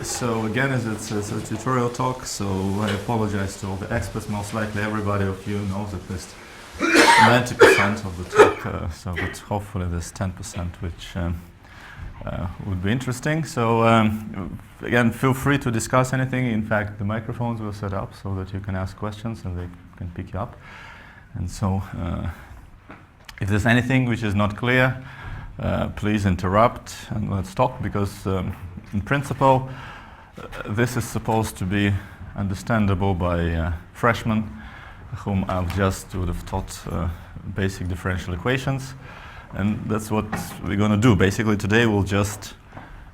So again, it's a tutorial talk, so I apologize to all the experts. Most likely everybody of you knows at least 90% of the talk, but hopefully there's 10% which would be interesting. So again, feel free to discuss anything. In fact, the microphones were set up so that you can ask questions and they can pick you up. And so if there's anything which is not clear, please interrupt and let's talk, because in principle this is supposed to be understandable by freshmen whom I've just would have taught basic differential equations, and that's what we're going to do. Basically today we'll just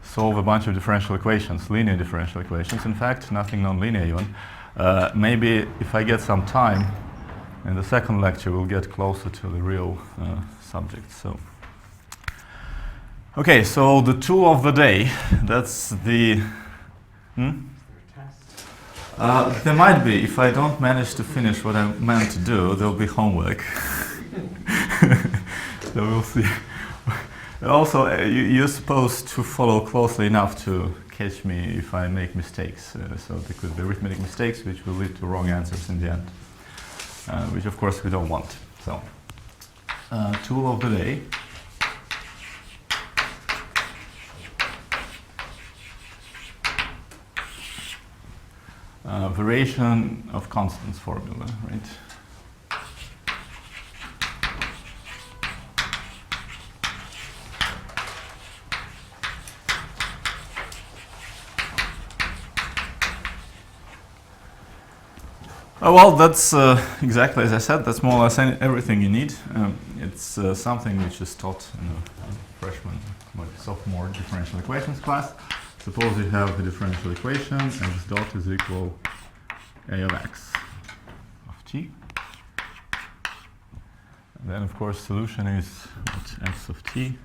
solve a bunch of differential equations, linear differential equations, in fact, nothing non-linear even. Maybe if I get some time in the second lecture we'll get closer to the real subject. So okay, so the tool of the day, that's the... there might be. If I don't manage to finish what I meant to do, there'll be homework. So we'll see. Also, you're supposed to follow closely enough to catch me if I make mistakes. So there could be arithmetic mistakes which will lead to wrong answers in the end, which of course we don't want. So, tool of the day. Variation of constants formula, right? Well, that's exactly as I said, that's more or less everything you need. It's something which is taught in a freshman, sophomore differential equations class. Suppose you have a differential equation, x dot is equal a of x of t. And then, of course, solution is what, x of t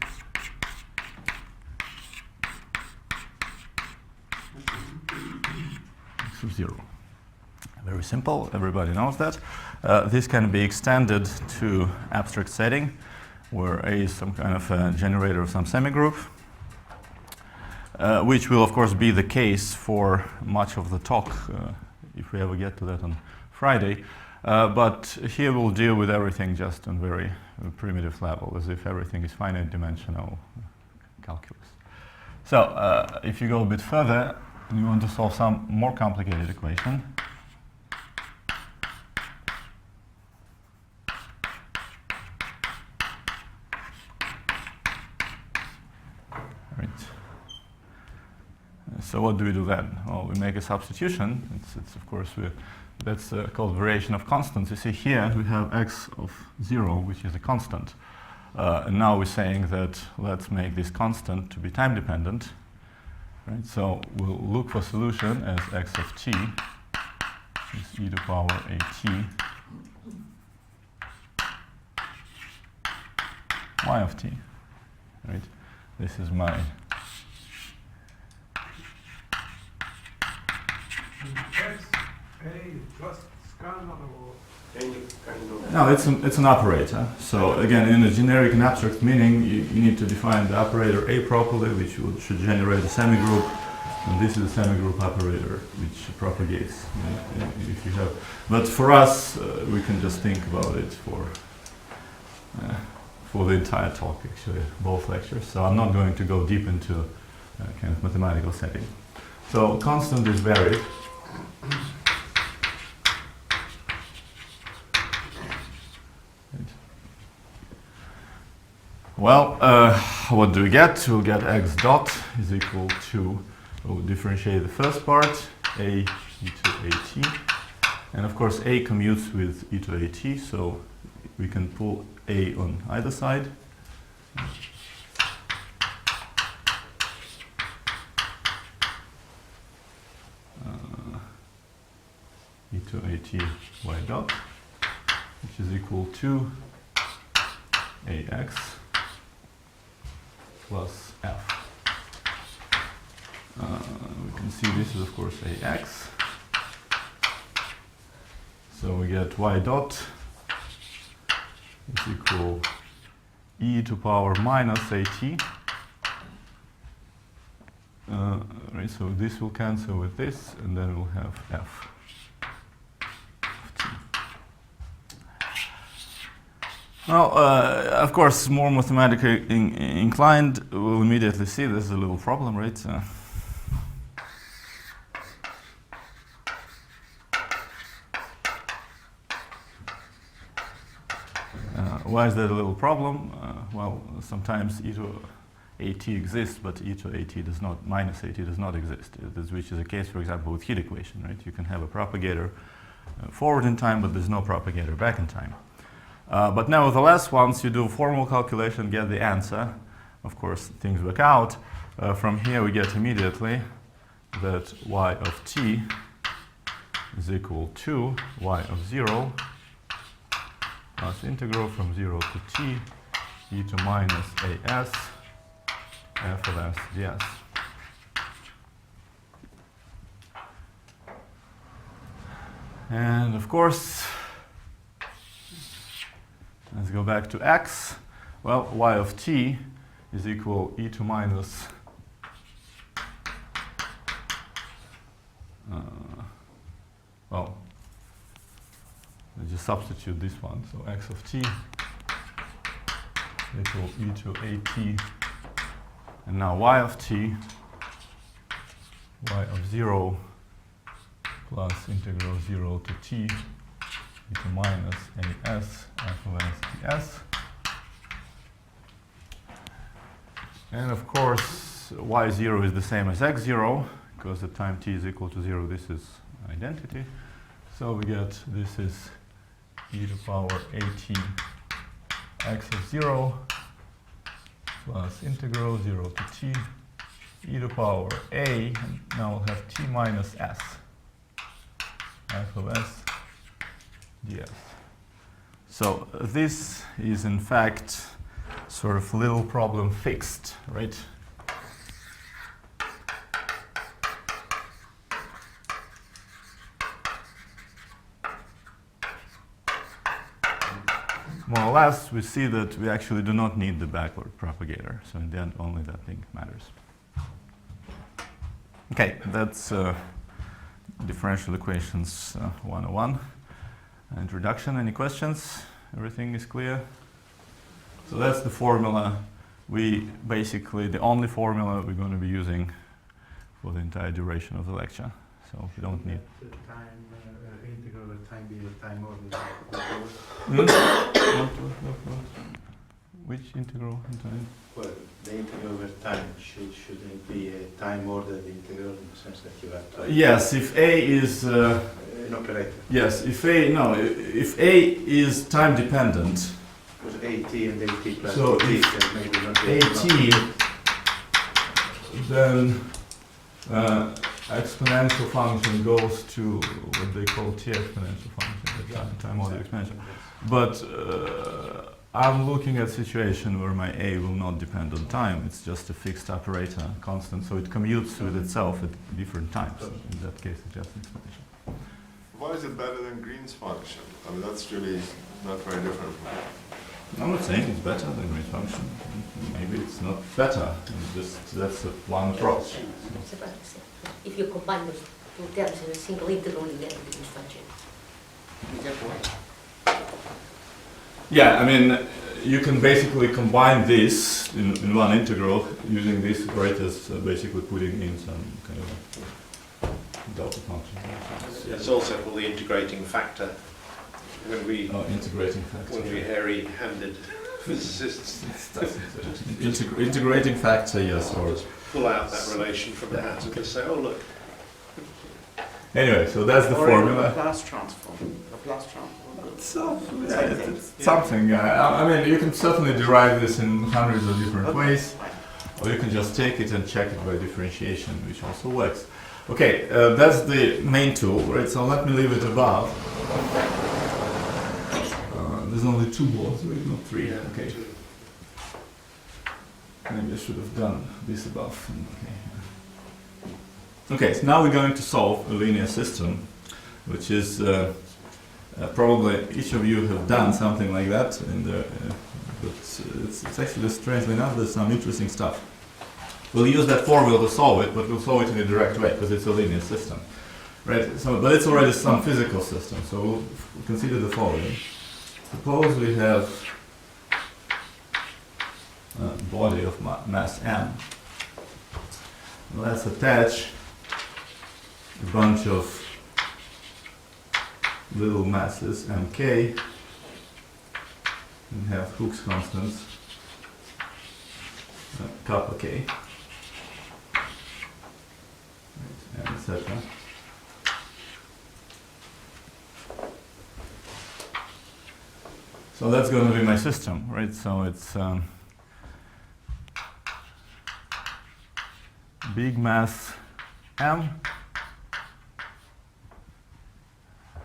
x of 0. Very simple, everybody knows that. This can be extended to abstract setting, where A is some kind of a generator of some semigroup. Which will of course be the case for much of the talk, if we ever get to that on Friday. But here we'll deal with everything just on very primitive level, as if everything is finite dimensional calculus. So if you go a bit further and you want to solve some more complicated equation, so what do we do then? Well, we make a substitution. It's of course, that's called variation of constants. You see here we have x of 0, which is a constant. And now we're saying that let's make this constant to be time dependent. Right? So we'll look for solution as x of t is e to the power at y of t. Right? This is my no, it's an operator. So again, in a generic and abstract meaning, you need to define the operator A properly, which should generate a semigroup, and this is a semigroup operator which propagates. If you have, but for us, we can just think about it for the entire talk, actually, both lectures. So I'm not going to go deep into kind of mathematical setting. So constant is varied. Well, what do we get? We'll get x dot is equal to, we'll differentiate the first part, a e to at, and of course a commutes with e to at, so we can pull a on either side. E to at y dot, which is equal to ax plus f. We can see this is of course ax. So we get y dot is equal e to the power minus at Right, so this will cancel with this, and then we'll have f of t. Now, of course, more mathematically inclined will immediately see this is a little problem, right? Why is that a little problem? Well, sometimes e to at exists, but e to at does not, minus at does not exist, which is the case, for example, with heat equation, right? You can have a propagator forward in time, but there's no propagator back in time. But nevertheless, once you do a formal calculation, get the answer, of course, things work out. From here, we get immediately that y of t is equal to y of 0 plus integral from 0 to t e to minus as f of s ds. And of course, let's go back to x. Well, y of t is equal e to minus well, let's just substitute this one. So x of t equal e to at, and now y of t, y of 0 plus integral 0 to t e to minus as f of s ds. And of course, y0 is the same as x0, because at time t is equal to 0, this is identity. So we get this is e to power at x of 0 plus integral 0 to t e to power a, and now we'll have t minus s f of s ds. So this is in fact sort of little problem fixed, right? More or less, we see that we actually do not need the backward propagator. So in the end, only that thing matters. Okay, that's differential equations 101. Introduction, any questions? Everything is clear? So that's the formula. We basically, the only formula we're going to be using for the entire duration of the lecture. So we don't need... The time integral of time be a time order. Which integral in time? Well, the integral over time shouldn't be a time ordered integral in the sense that you have to. Yes, if A is an operator. Yes, if A is time dependent. Because AT and AT plus So AT, if maybe not AT, then exponential function goes to what they call T exponential function, the time order exponential. But I'm looking at a situation where my A will not depend on time. It's just a fixed operator, constant, so it commutes with itself at different times. In that case, it's just an exponential. Why is it better than Green's function? I mean, that's really not very different. I'm not saying it's better than Green's function. Maybe it's not better. That's one approach. If you combine those two terms in a single integral, you get the Green's function. You get what? Yeah, I mean, you can basically combine this in one integral using this right as basically putting in some kind of delta function. It's also called the integrating factor. When we integrating factor. when we hairy-handed physicists Integrating factor, yes. Or just pull out that relation from the hat and just say, oh look. anyway, so that's the Or formula. Laplace transform. Laplace transform. So, yeah, it's something. I mean, you can certainly derive this in hundreds of different ways, or you can just take it and check it by differentiation, which also works. Okay, that's the main tool, right? So let me leave it above. There's only two boards, right? Not three. Yeah, Okay. two. Maybe I should have done this above. Okay, so now we're going to solve a linear system, which is probably each of you have done something like that, but it's actually, strangely enough, there's some interesting stuff. we'll use that formula to solve it, but we'll solve it in a direct way because it's a linear system, right? So, but it's already some physical system. So we'll consider the following. Suppose we have a body of mass m. Let's attach a bunch of little masses mk and have Hooke's constants kappa k, right, and etc. So that's going to be my system, right? So it's big mass m.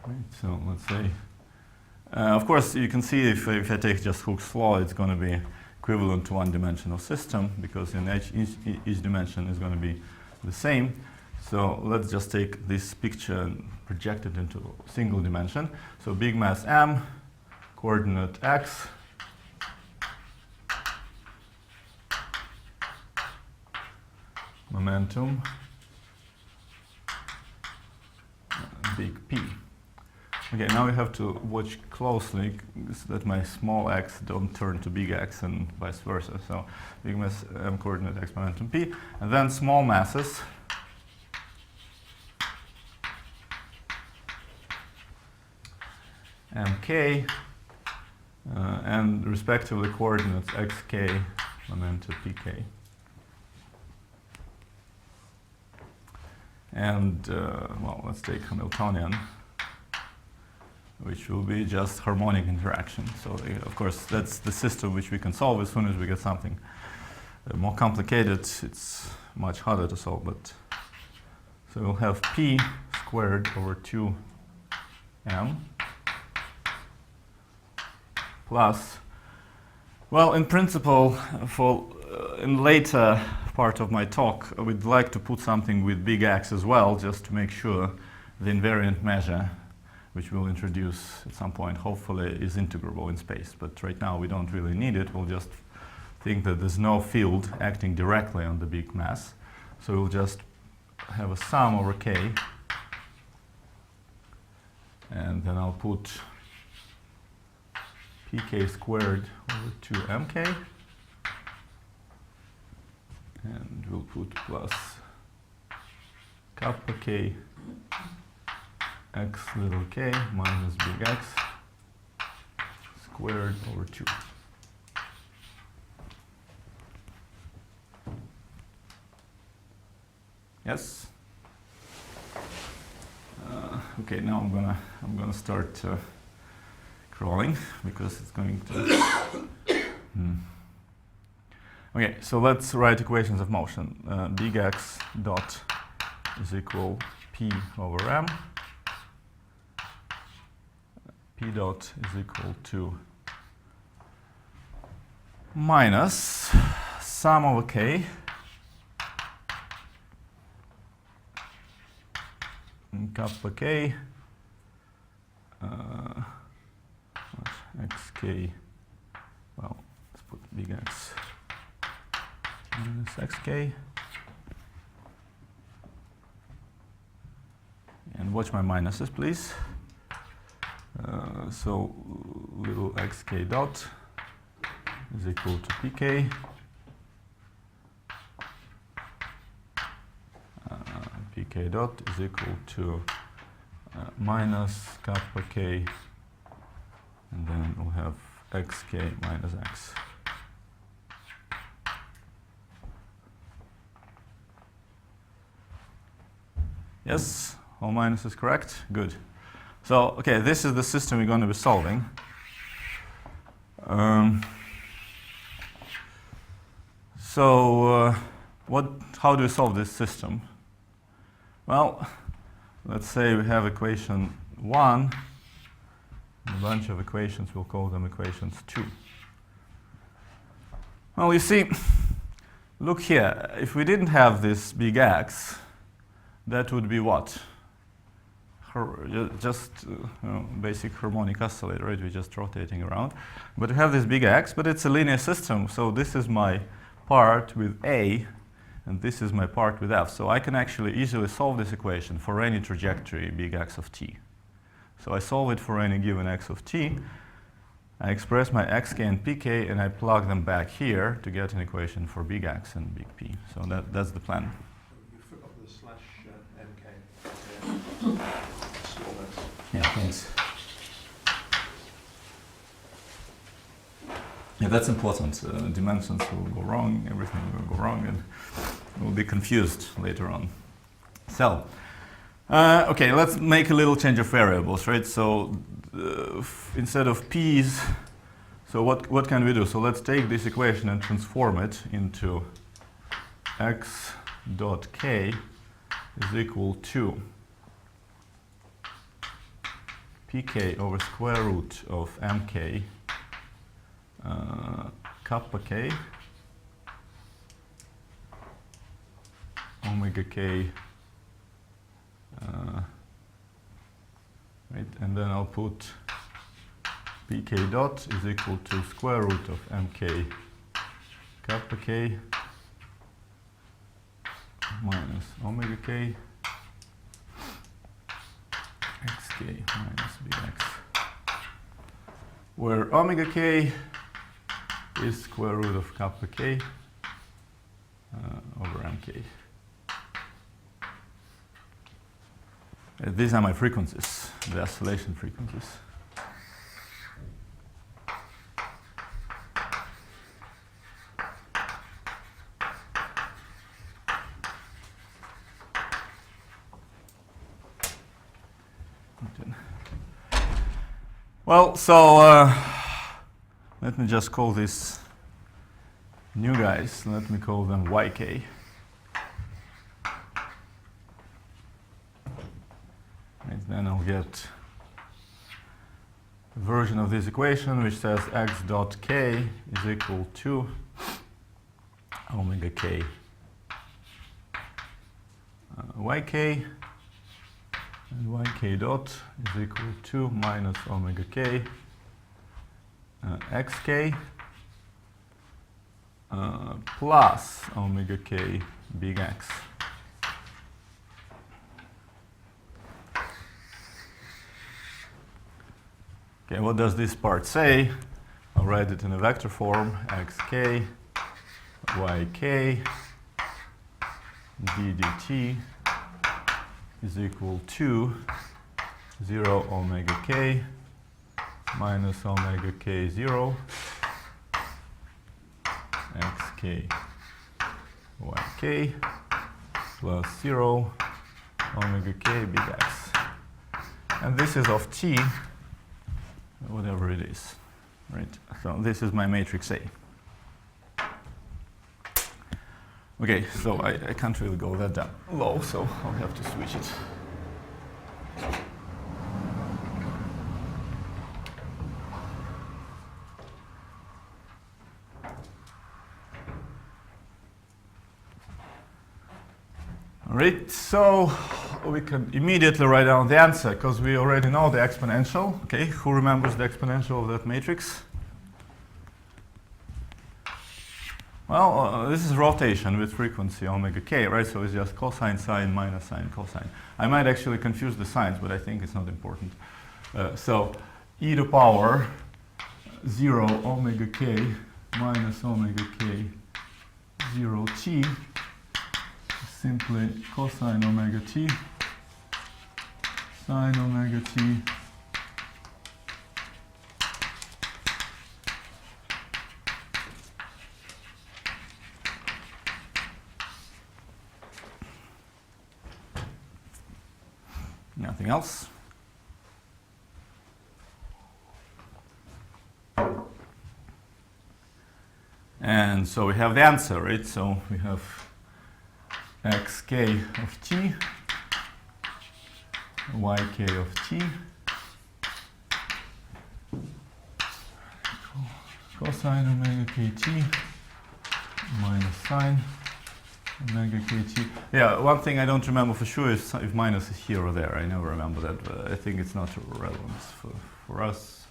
Right, so let's say, of course, you can see if I take just Hooke's law, it's going to be equivalent to one-dimensional system because in each dimension is going to be the same. So let's just take this picture and project it into a single dimension. So big mass m, coordinate x, momentum, big P. Okay, now we have to watch closely so that my small x don't turn to big X and vice versa. So big mass m coordinate x momentum P, and then small masses mk and respectively coordinates xk momentum pk. And well, let's take Hamiltonian, which will be just harmonic interaction. So of course that's the system which we can solve. As soon as we get something more complicated, it's much harder to solve. But so we'll have p squared over 2m plus, well, in principle, for in later part of my talk, I would like to put something with big X as well, just to make sure the invariant measure, which we'll introduce at some point, hopefully is integrable in space. But right now we don't really need it. We'll just think that there's no field acting directly on the big mass. So we'll just have a sum over k, and then I'll put pk squared over 2mk, and we'll put plus kappa k x little k minus big X squared over 2. Yes? Okay, now I'm gonna start crawling because it's going to. Okay, so let's write equations of motion. Big X dot is equal p over m. P dot is equal to minus sum over k and kappa k xk, well, let's put big X minus xk, and watch my minuses, please. So little xk dot is equal to pk, pk dot is equal to minus kappa k, and then we'll have xk minus x. Yes, all minuses correct? Good. So, okay, this is the system we're going to be solving. How do we solve this system? Well, let's say we have equation 1, and a bunch of equations, we'll call them equations 2. Well, you see, look here, if we didn't have this big X, that would be what? Just basic harmonic oscillator, right? We're just rotating around. But we have this big X, but it's a linear system, so this is my part with A, and this is my part with f. So I can actually easily solve this equation for any trajectory big X of t. So I solve it for any given x of t. I express my xk and pk, and I plug them back here to get an equation for big X and big P. So that's the plan. You forgot the slash MK. Yeah, thanks. Yeah, that's important. Dimensions will go wrong, everything will go wrong, and we'll be confused later on. So, okay, let's make a little change of variables, right? So, instead of p's, so what can we do? So let's take this equation and transform it into x dot k is equal to pk over square root of mk kappa k omega k, right, and then I'll put pk dot is equal to square root of mk kappa k minus omega k xk minus bx, where omega k is square root of kappa k over mk. These are my frequencies, the oscillation frequencies. Well, so let me just call these new guys, let me call them yk. And then I'll get a version of this equation which says x dot k is equal to omega k yk, and yk dot is equal to minus omega k xk plus omega k big X. Okay, what does this part say? I'll write it in a vector form. Xk, yk, d dt is equal to 0 omega k minus omega k 0 xk yk plus 0 omega k big X. And this is of t, whatever it is, right? So this is my matrix A. Okay, so I can't really go that down low, so I'll have to switch it. All right, so we can immediately write down the answer because we already know the exponential. Okay, who remembers the exponential of that matrix? Well, this is rotation with frequency omega k, right? So it's just cosine, sine, minus sine, cosine. I might actually confuse the signs, but I think it's not important. So e to the power 0 omega k minus omega k 0 t is simply cosine omega t sine omega t nothing else. And so we have the answer, right? So we have xk of t, yk of t, cosine omega kt minus sine omega kt. Yeah, one thing I don't remember for sure is if minus is here or there. I never remember that, but I think it's not relevant for us.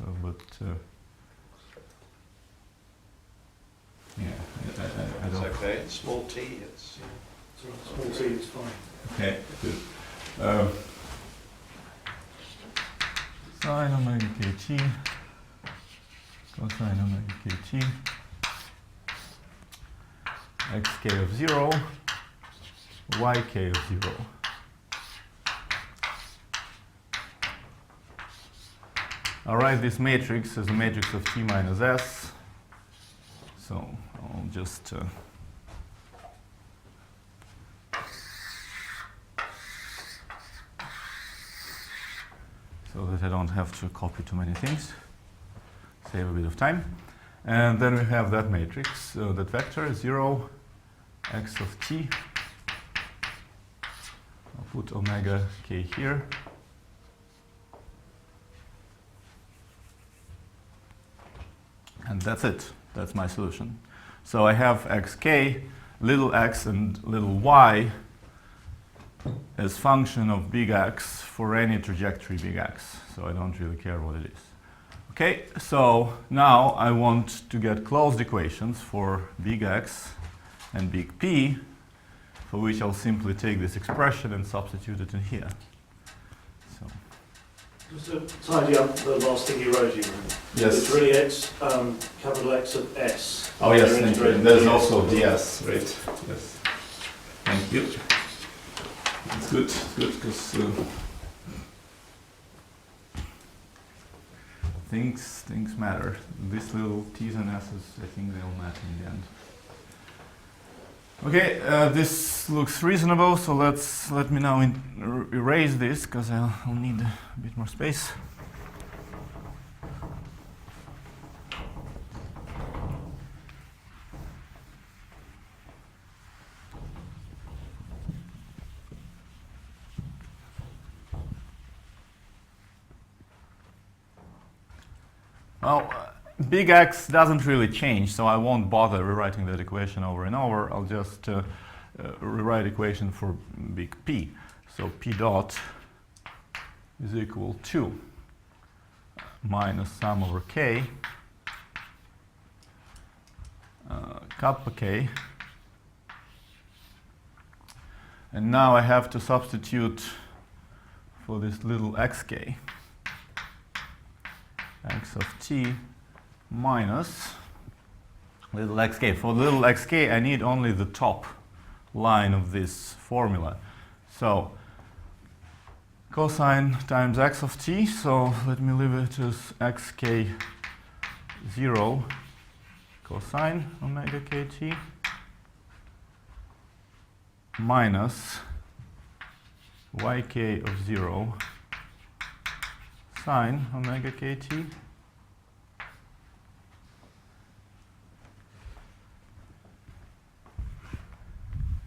Yeah, I It's don't. okay. Small t, it's Small t is fine. Okay, good. Sine omega kt, cosine omega kt, xk of 0, yk of 0. I'll write this matrix as a matrix of t minus s. So I'll just so that I don't have to copy too many things, save a bit of time. And then we have that matrix, that vector 0, x of t. I'll put omega k here. And that's it. That's my solution. So I have xk, little x and little y as function of big X for any trajectory big X. So I don't really care what it is. Okay, so now I want to get closed equations for big X and big P, for which I'll simply take this expression and substitute it in here. So Just to tidy up the last thing you wrote, Ibrahim. yes. It's really x, capital X of S. Oh yes, You're thank you. integrating And there's ds. also ds, right? Yes. Thank you. It's good, because things matter. These little t's and s's, I think they'll matter in the end. Okay, this looks reasonable. So let me now erase this, because I'll need a bit more space. Well, big X doesn't really change, so I won't bother rewriting that equation over and over. I'll just rewrite equation for big P. So P dot is equal to minus sum over K, kappa K. And now I have to substitute for this little xk. X of t minus little xk. For little xk, I need only the top line of this formula. So cosine times x of t, so let me leave it as xk 0 cosine omega kt minus yk of 0 sine omega kt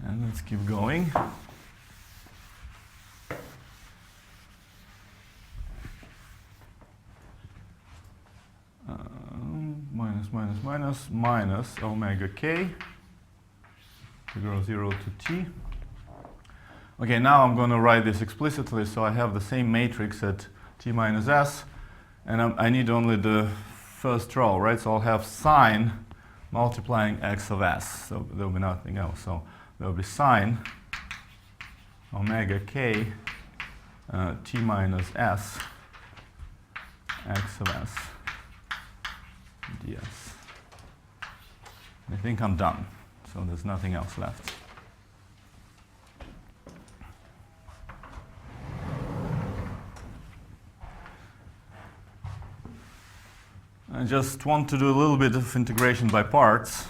and let's keep going. Minus omega k integral 0 to t. Okay, now I'm going to write this explicitly, so I have the same matrix at t minus s, and I need only the first row, right? So I'll have sine multiplying x of s, so there will be nothing else. So there will be sine omega k t minus s x of s ds. I think I'm done, so there's nothing else left. I just want to do a little bit of integration by parts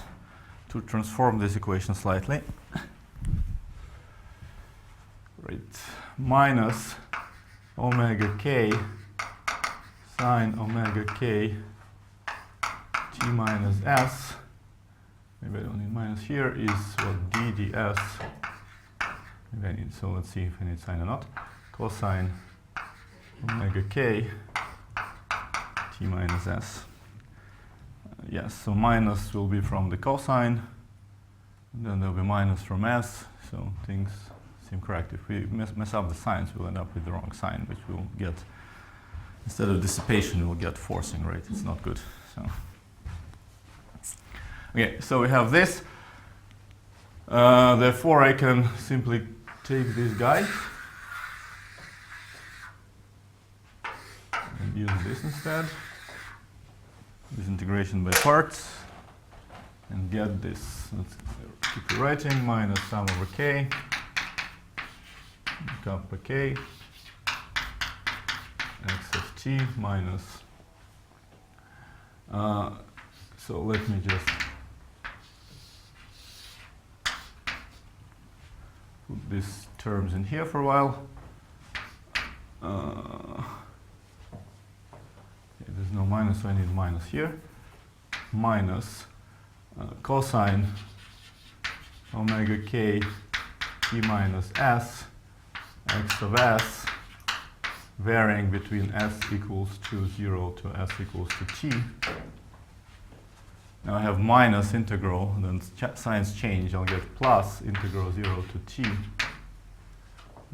to transform this equation slightly. Right, minus omega k sine omega k t minus s. Maybe I don't need minus here, is what d ds. Maybe I need, so let's see if I need sine or not. Cosine omega k t minus s. Yes, so minus will be from the cosine, and then there'll be minus from s, so things seem correct. If we mess up the signs, we'll end up with the wrong sign, which we'll get, instead of dissipation, we'll get forcing, right? It's not good. So, Okay, so we have this. Therefore, I can simply take this guy and use this instead. This integration by parts, and get this. Let's keep writing, minus sum over k, kappa k, x of t minus. So let me just put these terms in here for a while. There's no minus, so I need minus here. Minus cosine omega k t minus s x of s varying between s equals to 0 to s equals to t. Now I have minus integral, and then signs change. I'll get plus integral 0 to t.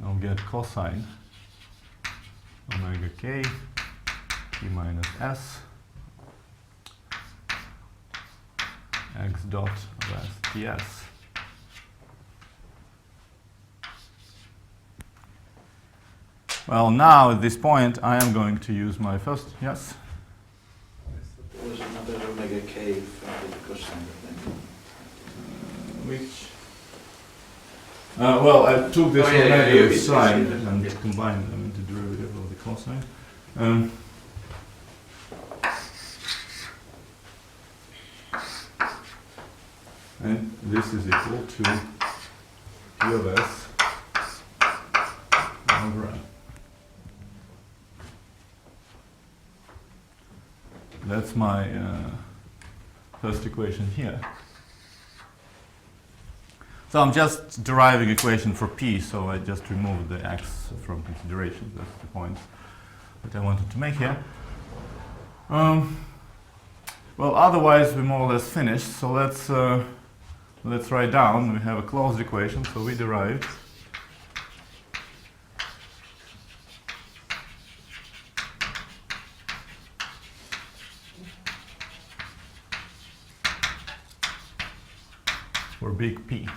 I'll get cosine omega k t minus s x dot of s ds. Well, now at this point I am going to use my first, yes? There was another omega k from the cosine thing. Which? Well, I took this omega sine and yeah. combined them into derivative of the cosine. And this is equal to Q of S over M. That's my first equation here. So I'm just deriving equation for P, so I just removed the X from consideration. That's the point that I wanted to make here. Well, otherwise we're more or less finished, so let's write down. We have a closed equation, so we derived for big P.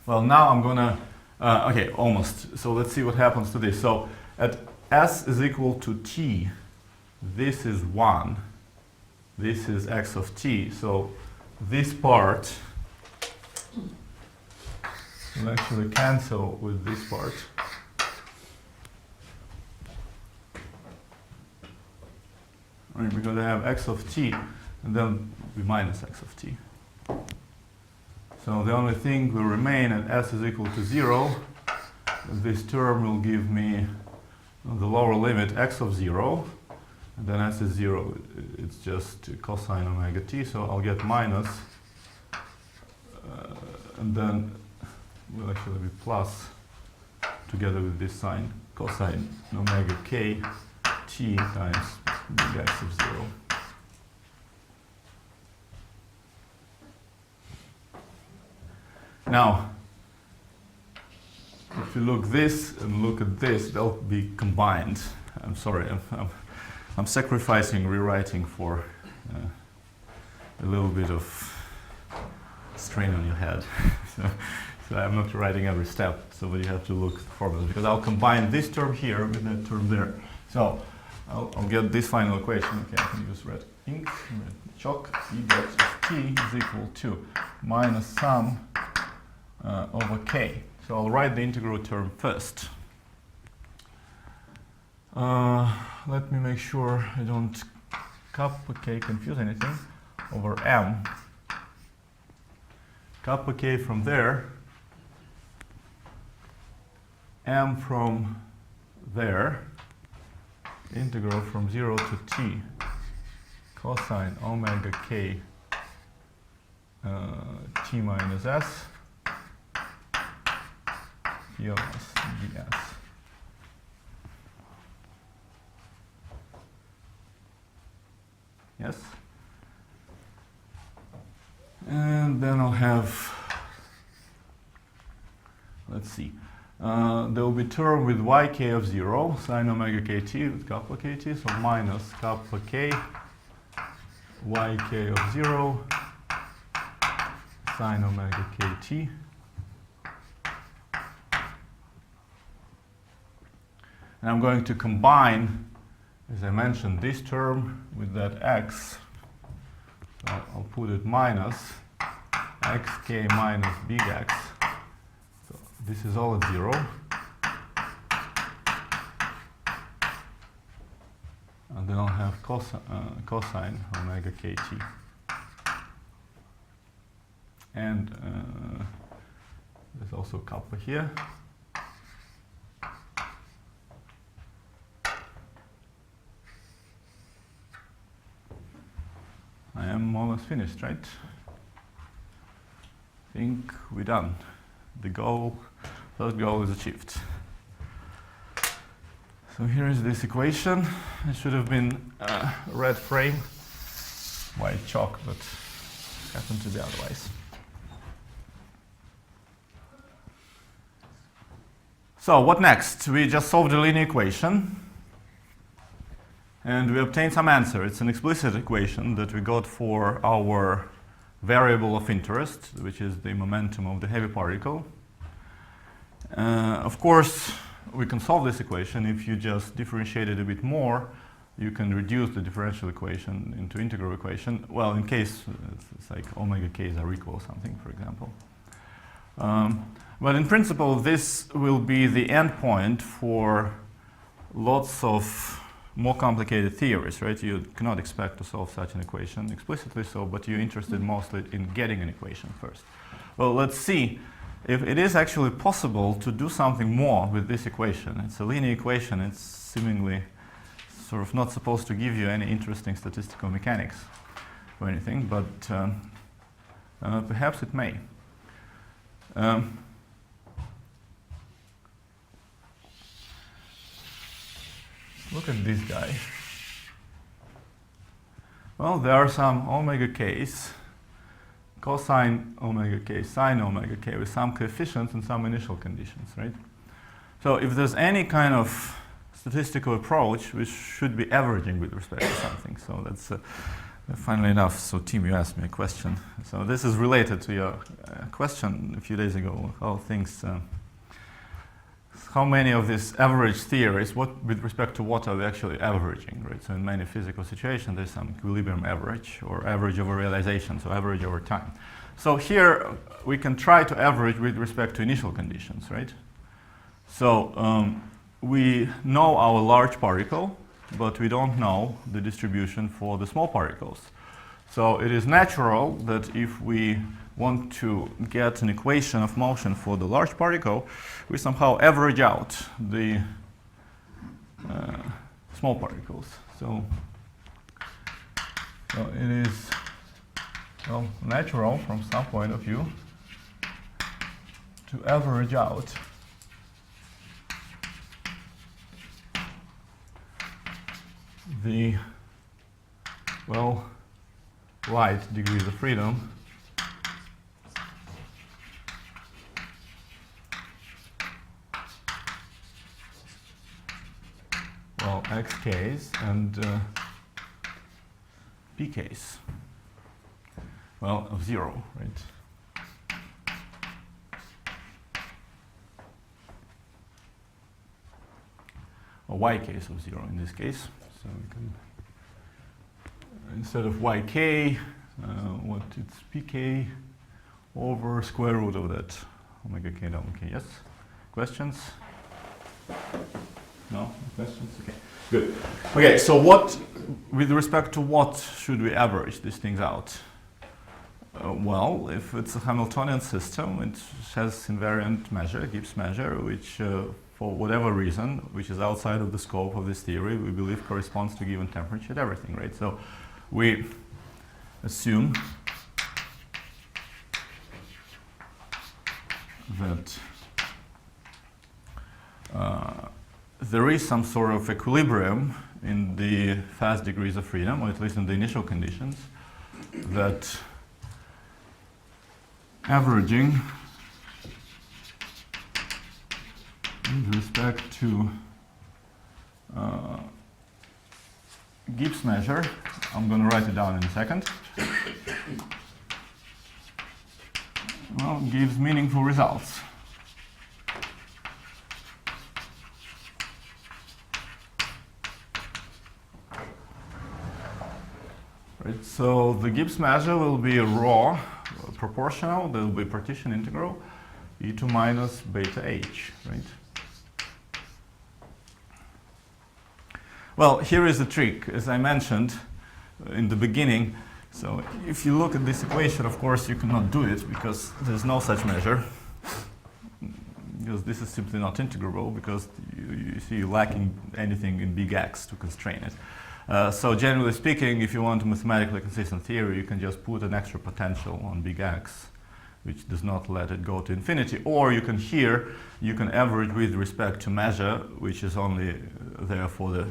Well, now I'm gonna, okay, almost. So let's see what happens to this. So at S is equal to T, this is 1. This is x of t. So this part will actually cancel with this part. Right, because I have x of t, and then we minus x of t. So the only thing will remain at s is equal to 0. This term will give me the lower limit x of 0. And then s is 0, it's just cosine omega t, so I'll get minus, and then will actually be plus together with this sign, cosine omega k t times big x of 0. Now, if you look this and look at this, they'll be combined. I'm sorry, I'm sacrificing rewriting for a little bit of strain on your head. so I'm not writing every step, so you have to look at the formulas, because I'll combine this term here with that term there. So I'll get this final equation. Okay, I can use red ink, red chalk. E dot of t is equal to minus sum over k. So I'll write the integral term first. Let me make sure I don't kappa k confuse anything, over m. Kappa k from there, m from there, integral from 0 to t, cosine omega k t minus s, p of s ds. Yes? And then I'll have, let's see, there will be term with yk of 0, sine omega kt with kappa kt, so minus kappa k yk of 0 sine omega kt. And I'm going to combine, as I mentioned, this term with that x. So I'll put it minus xk minus big X. So this is all at 0. And then I'll have cosine omega kt. And there's also kappa here. I am almost finished, right? I think we're done. The goal, third goal is achieved. So here is this equation. It should have been a red frame, white chalk, but happened to be otherwise. So what next? We just solved a linear equation. And we obtained some answer. It's an explicit equation that we got for our variable of interest, which is the momentum of the heavy particle. Of course, we can solve this equation if you just differentiate it a bit more. You can reduce the differential equation into integral equation. Well, in case it's like omega k's are equal or something, for example. But in principle, this will be the endpoint for lots of more complicated theories, right? You cannot expect to solve such an equation explicitly so, but you're interested mostly in getting an equation first. Well, let's see if it is actually possible to do something more with this equation. It's a linear equation. It's seemingly sort of not supposed to give you any interesting statistical mechanics or anything, but perhaps it may. Look at this guy. Well, there are some omega k's, cosine omega k, sine omega k, with some coefficients and some initial conditions, right? So if there's any kind of statistical approach, we should be averaging with respect to something. So that's finally enough. So Tim, you asked me a question. So this is related to your question a few days ago, how many of these average theories, with respect to what are they actually averaging, right? So in many physical situations, there's some equilibrium average or average over realization, so average over time. So here we can try to average with respect to initial conditions, right? So we know our large particle, but we don't know the distribution for the small particles. So it is natural that if we want to get an equation of motion for the large particle, we somehow average out the small particles. So it is natural from some point of view to average out the light degrees of freedom xk's and pk's, of 0, right? Or yk's of 0 in this case. So we can, instead of yk, it's pk over square root of that omega k down k. Yes? Questions? No questions? Okay, good. Okay, so with respect to what should we average these things out? Well, if it's a Hamiltonian system, it has invariant measure, Gibbs measure, which for whatever reason, which is outside of the scope of this theory, we believe corresponds to given temperature and everything, right? So we assume that there is some sort of equilibrium in the fast degrees of freedom, or at least in the initial conditions, that averaging with respect to Gibbs measure, I'm going to write it down in a second, well, gives meaningful results. Right, so the Gibbs measure will be a raw proportional, there will be partition integral, e2 minus beta h, right? Well, here is the trick, as I mentioned in the beginning. So if you look at this equation, of course, you cannot do it because there's no such measure. Because this is simply not integrable, because you see you're lacking anything in big X to constrain it. So generally speaking, if you want a mathematically consistent theory, you can just put an extra potential on big X, which does not let it go to infinity. Or you can you can average with respect to measure, which is only there for the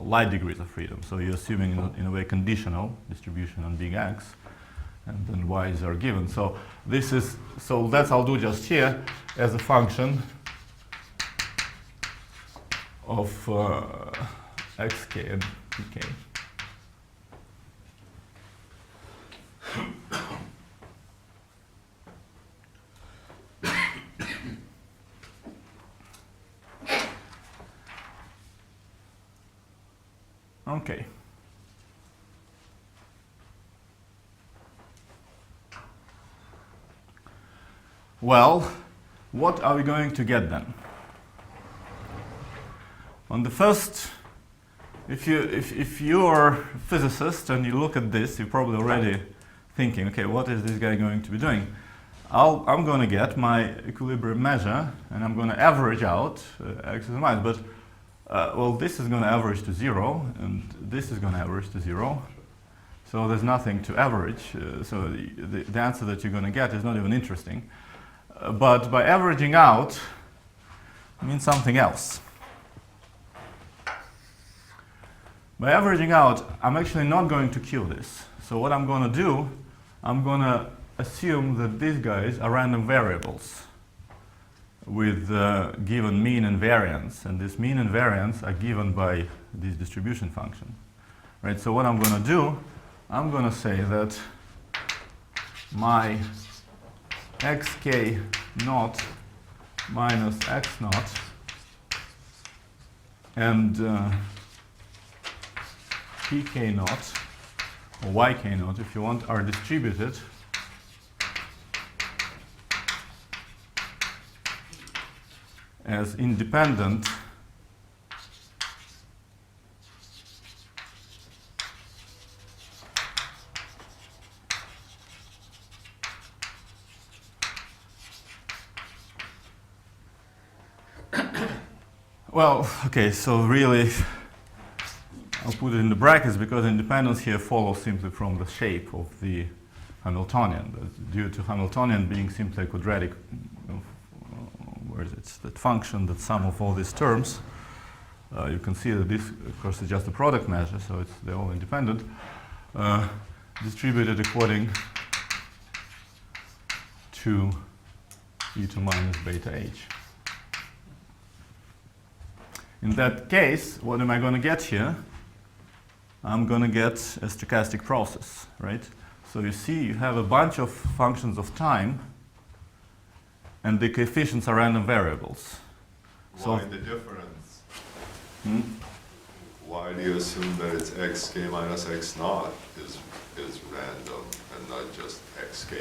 light degrees of freedom. So you're assuming in a way conditional distribution on big X, and then Y's are given. So that's I'll do just here as a function of xk and pk. Okay. Well, what are we going to get then? On the first, if you're a physicist and you look at this, you're probably already thinking, okay, what is this guy going to be doing? I'm going to get my equilibrium measure, and I'm going to average out x and y, but well, this is going to average to 0, and this is going to average to 0. So there's nothing to average. So the answer that you're going to get is not even interesting. But by averaging out, I mean something else. By averaging out, I'm actually not going to kill this. So what I'm going to do, I'm going to assume that these guys are random variables with given mean and variance, and this mean and variance are given by this distribution function. Right, so what I'm going to do, I'm going to say that my xk naught minus x naught and pk naught, or yk naught if you want, are distributed as independent well, okay, so really I'll put it in the brackets because independence here follows simply from the shape of the Hamiltonian, due to Hamiltonian being simply a quadratic where is it? That function, that sum of all these terms. You can see that this, of course, is just a product measure, so they're all independent, distributed according to e2 minus beta h. In that case, what am I going to get here? I'm going to get a stochastic process, right? So you see, you have a bunch of functions of time, and the coefficients are random variables. Why the difference? Why do you assume that it's xk minus x naught is random and not just xk?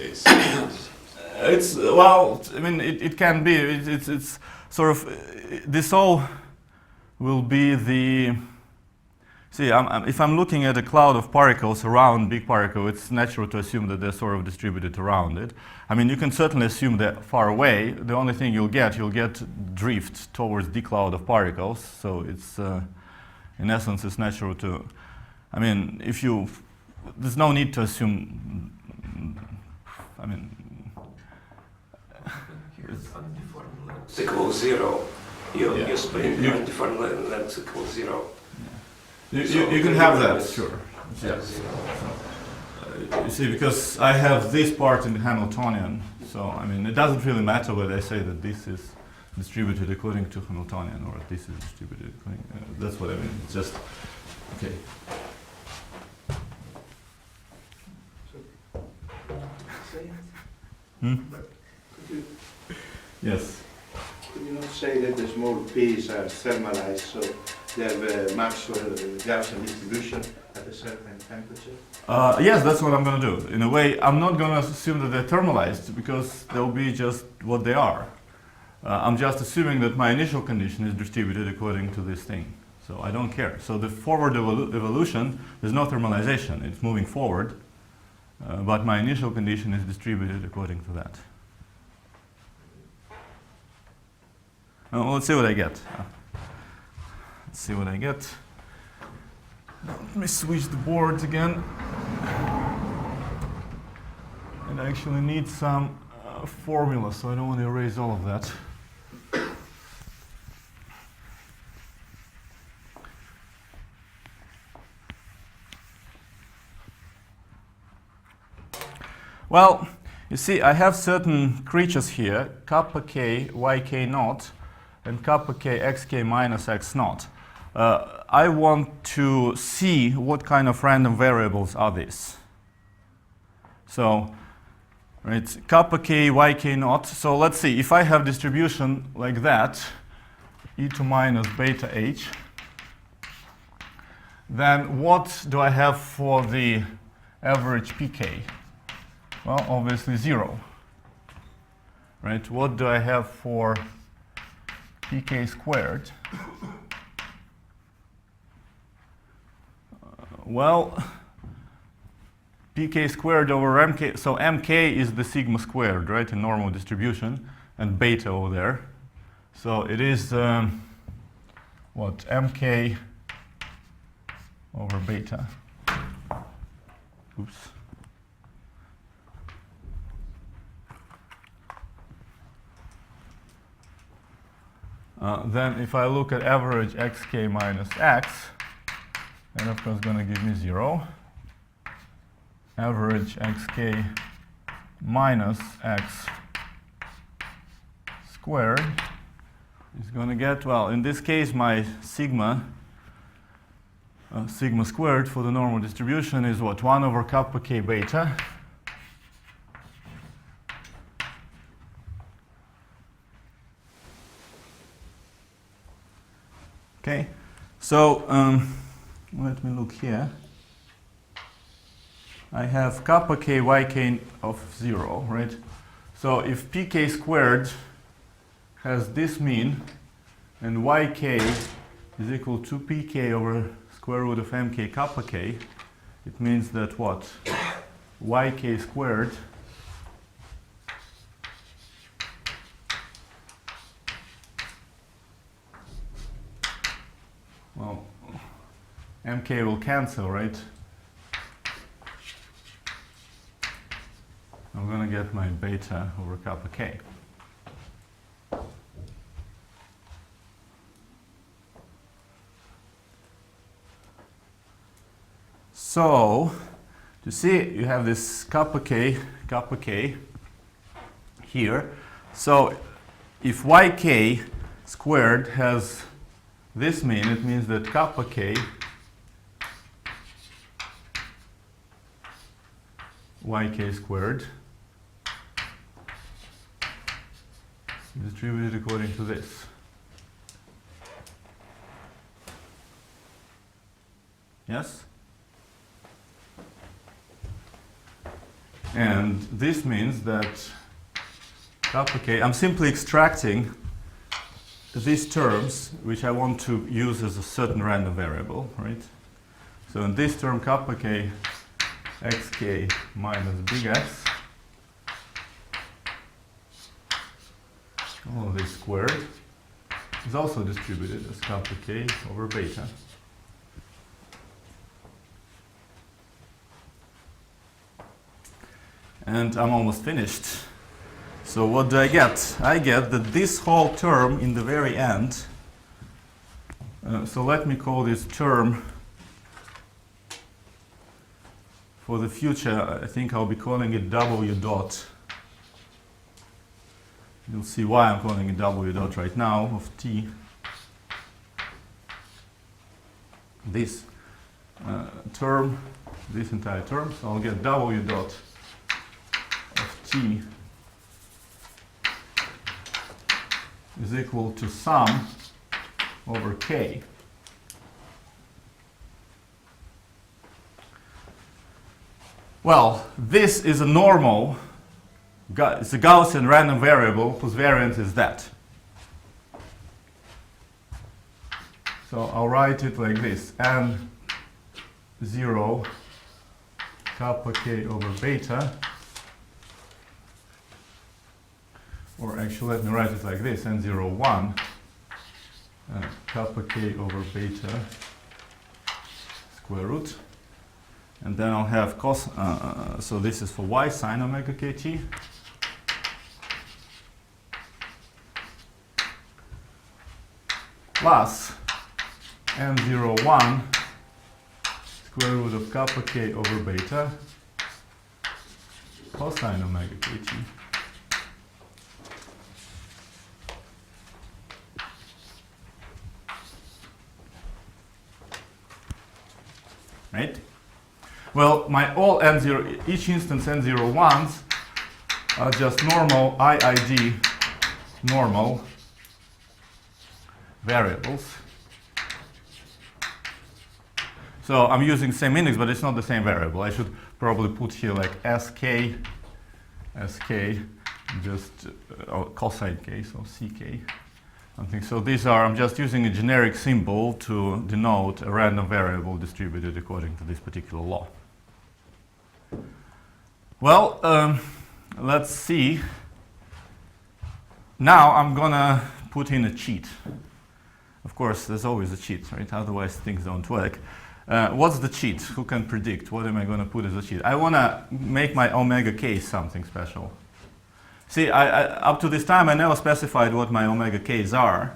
It's, well, I mean, it can be. It's sort of, this all will be the, see, if I'm looking at a cloud of particles around big particle, it's natural to assume that they're sort of distributed around it. I mean, you can certainly assume they're far away. The only thing you'll get drift towards the cloud of particles. So it's, in essence, it's natural to, I mean, there's no need to assume, I mean, it's equals 0. You split different lengths equals 0. You can have that, sure. Yes. You see, because I have this part in the Hamiltonian, so I mean, it doesn't really matter whether I say that this is distributed according to Hamiltonian or this is distributed according. That's what I mean. It's just Okay. Hmm? Could you, Yes. could you not say that the small p's are thermalized, so they have a Maxwell Gaussian distribution at a certain temperature? Yes, that's what I'm going to do. In a way, I'm not going to assume that they're thermalized because they'll be just what they are. I'm just assuming that my initial condition is distributed according to this thing. So I don't care. So the forward evolution, there's no thermalization. It's moving forward. But my initial condition is distributed according to that. Let's see what I get. Let's see what I get. Let me switch the boards again. And I actually need some formula, so I don't want to erase all of that. Well, you see, I have certain creatures here, kappa k, yk naught, and kappa k, xk minus x naught. I want to see what kind of random variables are these. So, right, kappa k, yk naught. So let's see, if I have distribution like that, e2 minus beta h, then what do I have for the average pk? Well, obviously 0. Right? What do I have for pk squared? Well, pk squared over mk, so mk is the sigma squared, right, in normal distribution, and beta over there. So it is, what, mk over beta. Oops. Then if I look at average xk minus x, then of course going to give me 0. Average xk minus x squared is going to get, well, in this case my sigma squared for the normal distribution is what? 1 over kappa k beta. Okay, so let me look here. I have kappa k yk of 0, right? So if pk squared has this mean and yk is equal to pk over square root of mk kappa k, it means that what? Yk squared well, mk will cancel, right? I'm going to get my beta over kappa k. So, you see, you have this kappa k here. So, if yk squared has this mean, it means that kappa k yk squared is distributed according to this. Yes? And this means that kappa k, I'm simply extracting these terms, which I want to use as a certain random variable, right? So in this term, kappa k xk minus big X, all of this squared is also distributed as kappa k over beta. And I'm almost finished. So what do I get? I get that this whole term in the very end, so let me call this term for the future, I think I'll be calling it W dot. You'll see why I'm calling it W dot right now of t. This term, this entire term. So I'll get W dot of t is equal to sum over k. Well, this is a normal, it's a Gaussian random variable whose variance is that. So I'll write it like this, n0 kappa k over beta, or actually let me write it like this, n01 kappa k over beta square root. And then I'll have cos, so this is for y sine omega kt. Plus n01 square root of kappa k over beta cosine omega kt. Right? Well, my all n0, each instance n01s are just normal IID normal variables. So I'm using same index, but it's not the same variable. I should probably put here like sk, just cosine k, so ck. Something. So these are, I'm just using a generic symbol to denote a random variable distributed according to this particular law. Well, let's see. Now I'm gonna put in a cheat. Of course, there's always a cheat, right? Otherwise things don't work. What's the cheat? Who can predict? What am I gonna put as a cheat? I wanna make my omega k something special. See, up to this time I never specified what my omega k's are.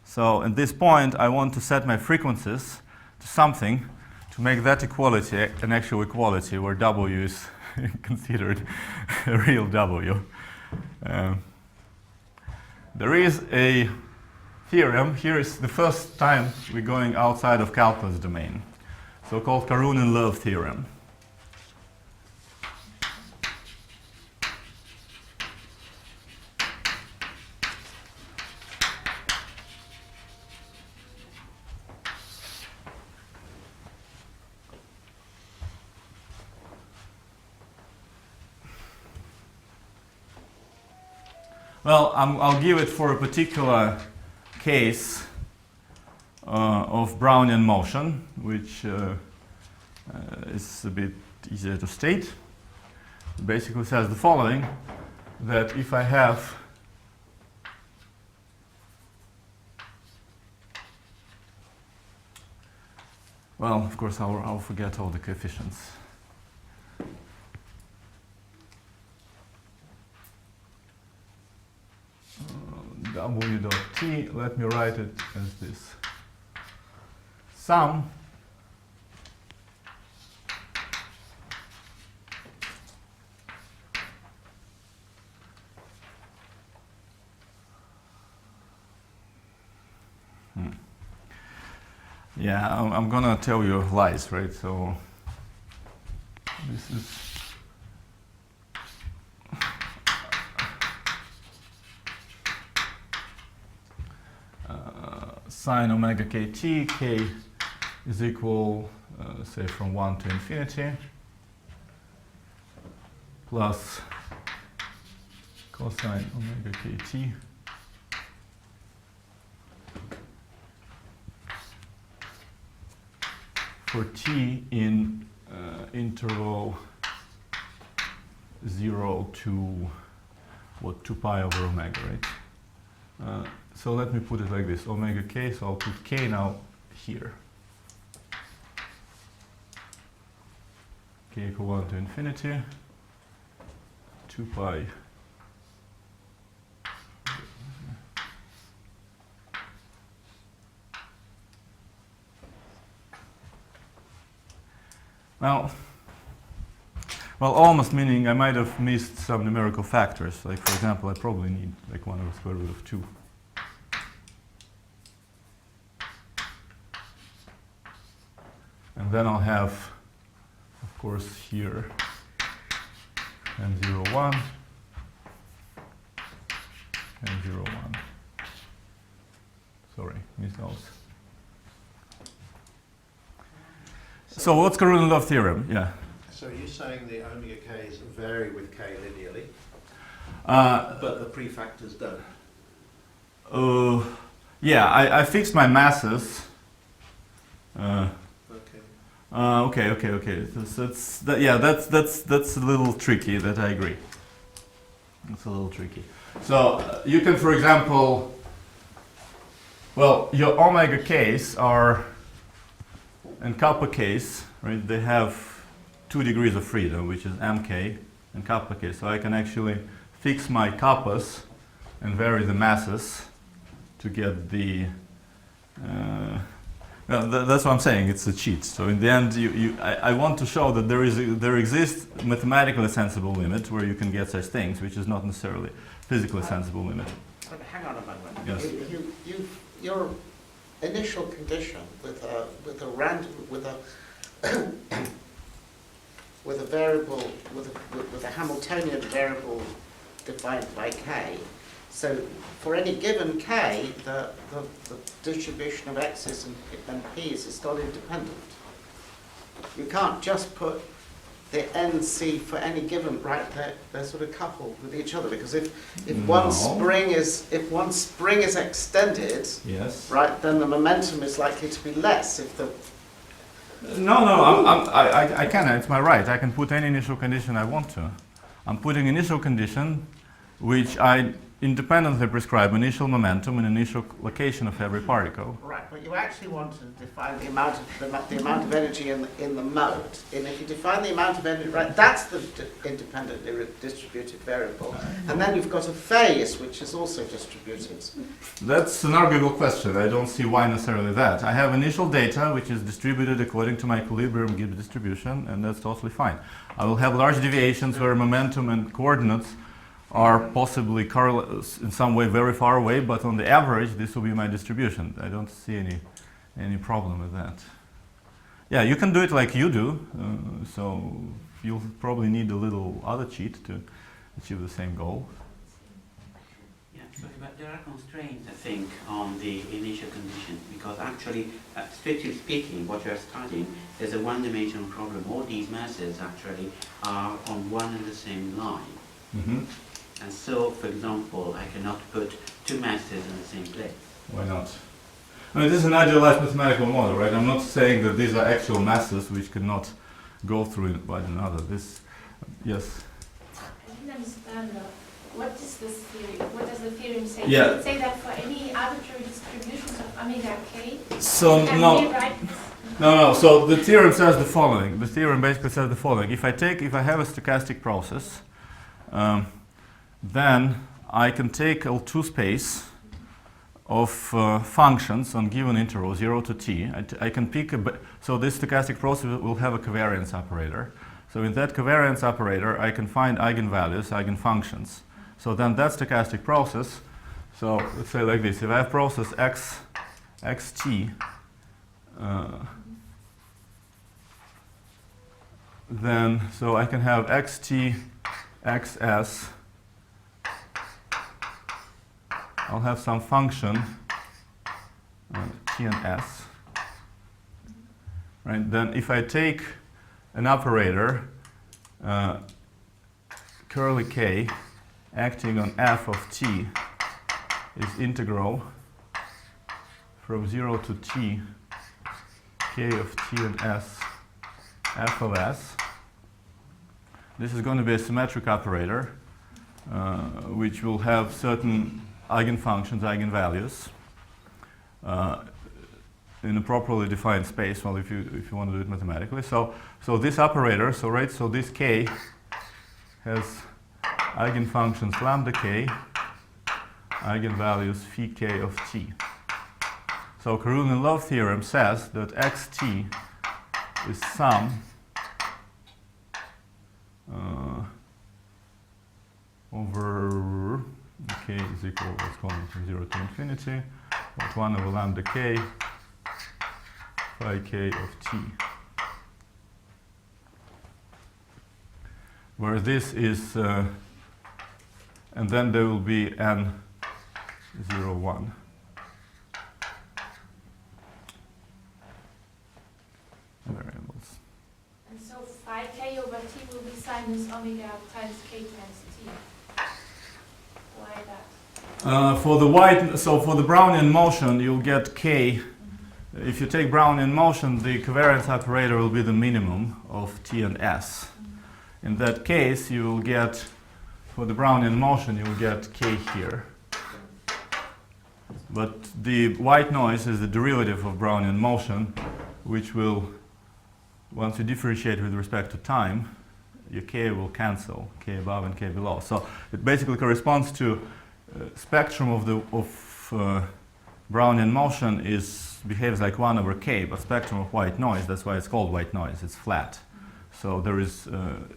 So at this point I want to set my frequencies to something to make that equality an actual equality where W is considered a real W. There is a theorem. Here is the first time we're going outside of calculus domain, so-called Karunin-Love theorem. Well, I'll give it for a particular case of Brownian motion, which is a bit easier to state. It basically says the following, that if I have well, of course, I'll forget all the coefficients. W dot t, let me write it as this. Sum yeah, I'm gonna tell you lies, right? So this is sine omega kt, k is equal, say, from 1 to infinity, plus cosine omega kt for t in interval 0 to, what, 2 pi over omega, right? So let me put it like this, omega k, so I'll put k now here. K equal 1 to infinity, 2 pi. Well, almost meaning I might have missed some numerical factors. Like, for example, I probably need like 1 over the square root of 2. And then I'll have, of course, here n0, 1, n0, 1. Sorry, missed those. So what's Karun-Love theorem? Yeah. So you're saying the omega k's vary with k linearly, but the prefactors don't? Yeah, I fixed my masses. Okay. That's a little tricky. That I agree. It's a little tricky. So you can, for example, well, your omega k's are, and kappa k's, right? They have 2 degrees of freedom, which is mk and kappa k. So I can actually fix my kappas and vary the masses to get the. That's what I'm saying. It's a cheat. So in the end, I want to show that there exists mathematically sensible limit where you can get such things, which is not necessarily physically sensible limit. But hang on a moment. Yes. Your initial condition with a variable with a Hamiltonian variable defined by k. So for any given k, the distribution of x's and p's is still independent. You can't just put the NC for any given, right? They're sort of coupled with each other, because if one spring is extended, Yes. right, then the momentum is likely to be less if the. I can. It's my right. I can put any initial condition I want to. I'm putting initial condition, which I independently prescribe initial momentum and initial location of every particle. Right, but you actually want to define the amount of energy in the mode. And if you define the amount of energy, right, that's the independently distributed variable. And then you've got a phase which is also distributed. That's an arguable question. I don't see why necessarily that. I have initial data which is distributed according to my equilibrium Gibbs distribution, and that's totally fine. I will have large deviations where momentum and coordinates are possibly in some way very far away, but on the average this will be my distribution. I don't see any problem with that. Yeah, you can do it like you do, so you'll probably need a little other cheat to achieve the same goal. Yeah, sorry, but there are constraints, I think, on the initial condition, because actually, strictly speaking, what you're studying is a one-dimensional problem. All these masses actually are on one and the same line. Mm-hmm. And so, for example, I cannot put 2 masses in the same place. Why not? I mean, this is an idealized mathematical model, right? I'm not saying that these are actual masses which cannot go through one another. This, yes? I didn't understand what is this theory? What does the theorem say? Yeah. Does it say that for any arbitrary distributions of omega k? So, Can no. we write this? No. So the theorem says the following. The theorem basically says the following. If I have a stochastic process, then I can take L2 space of functions on given interval 0 to t. I can pick so this stochastic process will have a covariance operator. So in that covariance operator, I can find eigenvalues, eigenfunctions. So then that stochastic process. So let's say like this: if I have process xt, then so I can have xt xs. I'll have some function t and s, right? Then if I take an operator curly k acting on f of t is integral from 0 to t k of t and s f of s. This is going to be a symmetric operator which will have certain eigenfunctions, eigenvalues in a properly defined space. Well, if you want to do it mathematically, so this operator, so this k has eigenfunctions lambda k, eigenvalues phi k of t. So Karun-Love theorem says that xt is sum over k is equal, let's call it from 0 to infinity, but 1 over lambda k phi k of t. where this is, and then there will be n 0, 1. Variables. And so phi k over t will be sinus omega times k times t. Why that? For the for the Brownian motion, you'll get k. If you take Brownian motion, the covariance operator will be the minimum of t and s. In that case, you will get, for the Brownian motion, you will get k here. But the white noise is the derivative of Brownian motion, which will, once you differentiate with respect to time, your k will cancel, k above and k below. So it basically corresponds to spectrum of the Brownian motion behaves like 1 over k, but spectrum of white noise, that's why it's called white noise, it's flat. So there is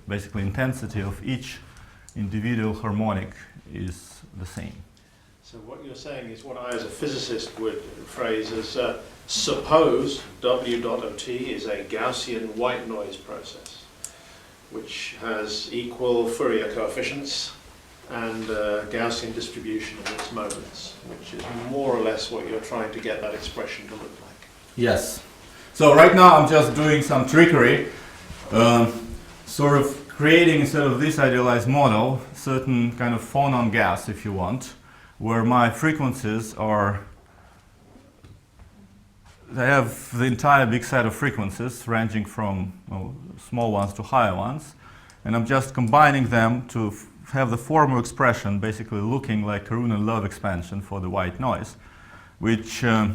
basically intensity of each individual harmonic is the same. So what you're saying is what I as a physicist would phrase as suppose W dot of t is a Gaussian white noise process, which has equal Fourier coefficients and Gaussian distribution of its moments, which is more or less what you're trying to get that expression to look like. Yes. So right now I'm just doing some trickery, sort of creating, instead of this idealized model, certain kind of phonon gas, if you want, where my frequencies are, they have the entire big set of frequencies ranging from small ones to higher ones, and I'm just combining them to have the formal expression basically looking like Karun Love expansion for the white noise, which I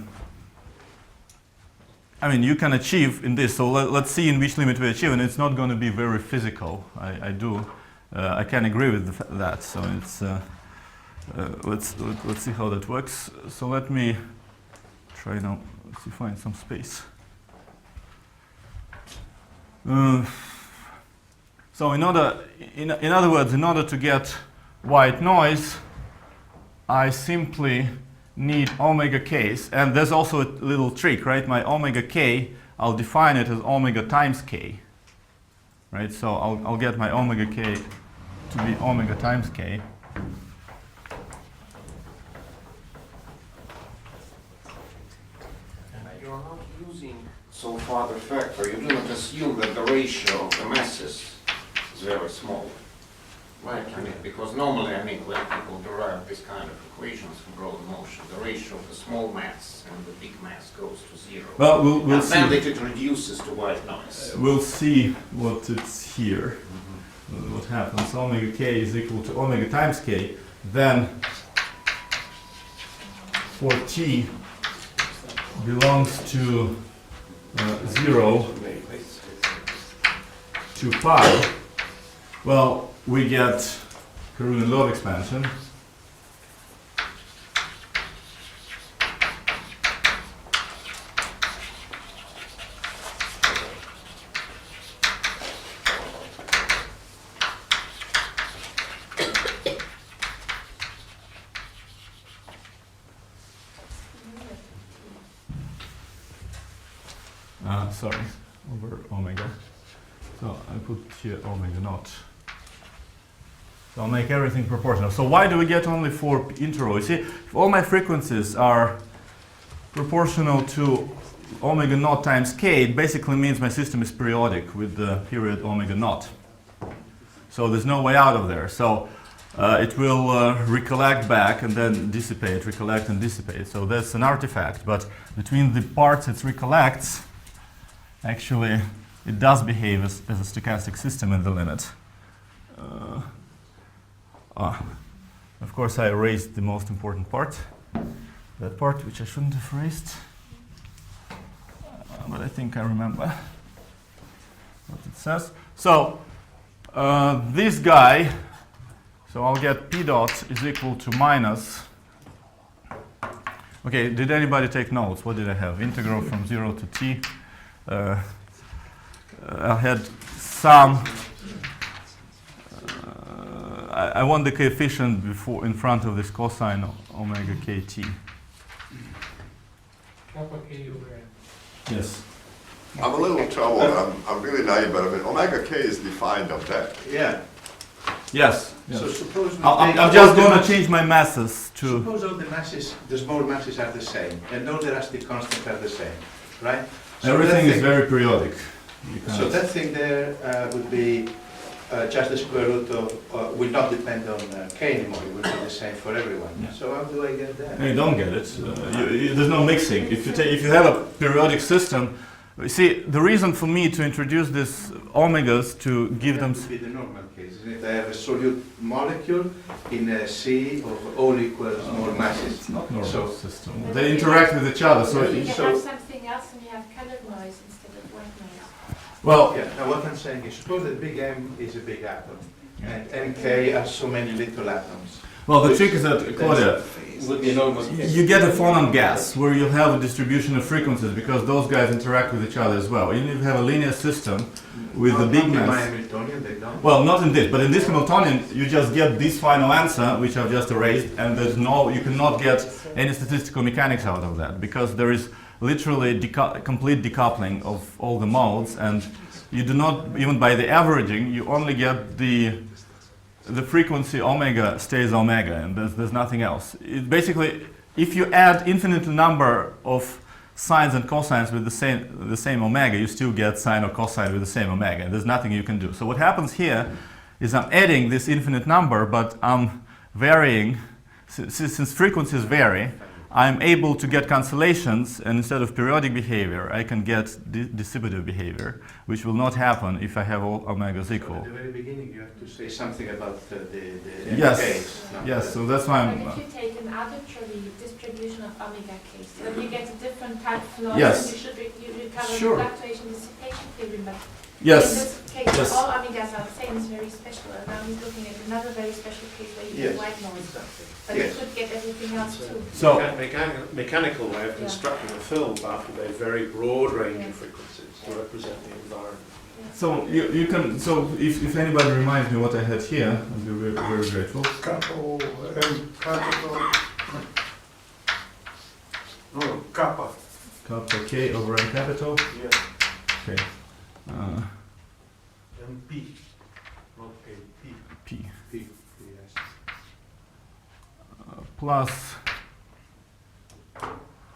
mean you can achieve in this. So let's see in which limit we achieve, and it's not going to be very physical. I can agree with that. So it's let's see how that works. So let me try now. Let's see, find some space. So in other words, in order to get white noise, I simply need omega k's, and there's also a little trick, right? My omega k, I'll define it as omega times k, right? So I'll get my omega k to be omega times k. You're not using so far the factor. You do not assume that the ratio of the masses is very small. Right, I mean, because normally, I mean, when people derive this kind of equations from Brownian motion, the ratio of the small mass and the big mass goes to 0. Well, we'll and see. then it reduces to white noise. We'll see what it's here. What happens? Omega k is equal to omega times k. Then for t belongs to 0 to pi. Well, we get Karun Love expansion. Sorry, over omega. So I put here omega naught. So I'll make everything proportional. So why do we get only 4 interval? You see, if all my frequencies are proportional to omega naught times k, it basically means my system is periodic with the period omega naught. So there's no way out of there. So it will recollect back and then dissipate, recollect and dissipate. So that's an artifact. But between the parts it recollects, actually it does behave as a stochastic system in the limit. Of course, I erased the most important part, that part which I shouldn't have erased, but I think I remember what it says. So this guy, so I'll get p dot is equal to minus. Okay, did anybody take notes? What did I have? Integral from 0 to t. I had some. I want the coefficient before in front of this cosine omega kt. Kappa k over n. Yes. I'm a little troubled. I'm really naive, but I mean, omega k is defined of that. Yeah. Yes. yes. So suppose we I'm take I'm all just the going to masses- change my masses to. Suppose all the masses, the small masses are the same, and all the elastic constants are the same, right? So Everything that is thing- very periodic. You So cannot- that thing there would be just the square root of, will not depend on k anymore, it will be the same for everyone. Yeah. So how do I get that? No, you don't get it. There's no mixing. If you have a periodic system, you see, the reason for me to introduce these omegas to give them. That would be the normal case, isn't it? I have a solute molecule in a sea of all equal small masses. It's not normal So- system. They interact with each other. So, You can So- have something else and you have colored noise instead of white noise. well, Yeah, now what I'm saying is, suppose that big M is a big atom, and MK are so many little atoms. the trick is that, Claudia, Would be normal. you get a phonon gas where you have a distribution of frequencies because those guys interact with each other as well. Even if you have a linear system with the big Not in my mass. Hamiltonian, they don't. Well, not in this, but in this Hamiltonian, you just get this final answer, which I've just erased, and you cannot get any statistical mechanics out of that because there is literally complete decoupling of all the modes, and you do not, even by the averaging, you only get the frequency omega stays omega, and there's nothing else. Basically, if you add infinite number of sines and cosines with the same omega, you still get sine or cosine with the same omega, and there's nothing you can do. So what happens here is I'm adding this infinite number, but I'm varying, since frequencies vary, I'm able to get cancellations, and instead of periodic behavior, I can get distributive behavior, which will not happen if I have all omegas So equal. at the very beginning, you have to say something about the Yes, MKs. not yes, the- so that's why But I'm. if you take an arbitrary distribution of omega k's, then you get a different type of laws, Yes. and you should you recover Sure. the fluctuation dissipation theory, but in Yes, this case, yes. all omegas are the same, it's very special, and now he's looking at another very special case where you Yes. get white noise, but Yes. you could get everything else too. So, Mechanical way of Yeah. constructing a film, but with a very broad range Yeah. of frequencies to represent the environment. so you can, so if anybody reminds me what I had here, I'll be very, very grateful. Capital, capital. No, kappa. Kappa K over M capital, Yeah. okay. MP. Not A, P. P Yes. plus,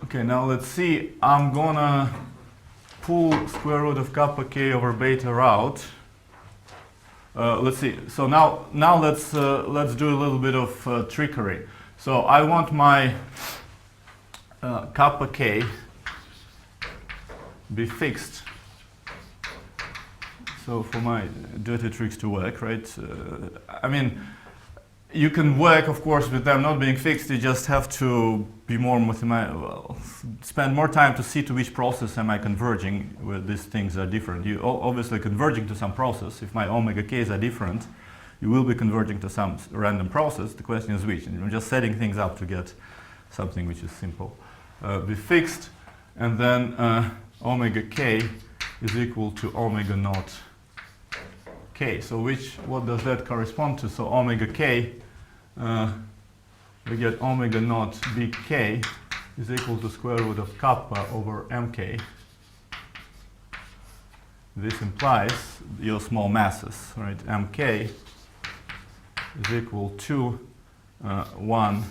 okay, now let's see, I'm gonna pull square root of kappa K over beta out. Let's see, so now let's do a little bit of trickery. So I want my kappa K be fixed. So for my dirty tricks to work, right? I mean, you can work, of course, with them not being fixed. You just have to be more mathematical, spend more time to see to which process am I converging, where these things are different. You obviously converging to some process. If my omega k's are different, you will be converging to some random process. The question is which. And I'm just setting things up to get something which is simple. Be fixed, and then omega k is equal to omega naught k. So what does that correspond to? So omega k, we get omega naught bk is equal to square root of kappa over mk. This implies your small masses, right? Mk is equal to 1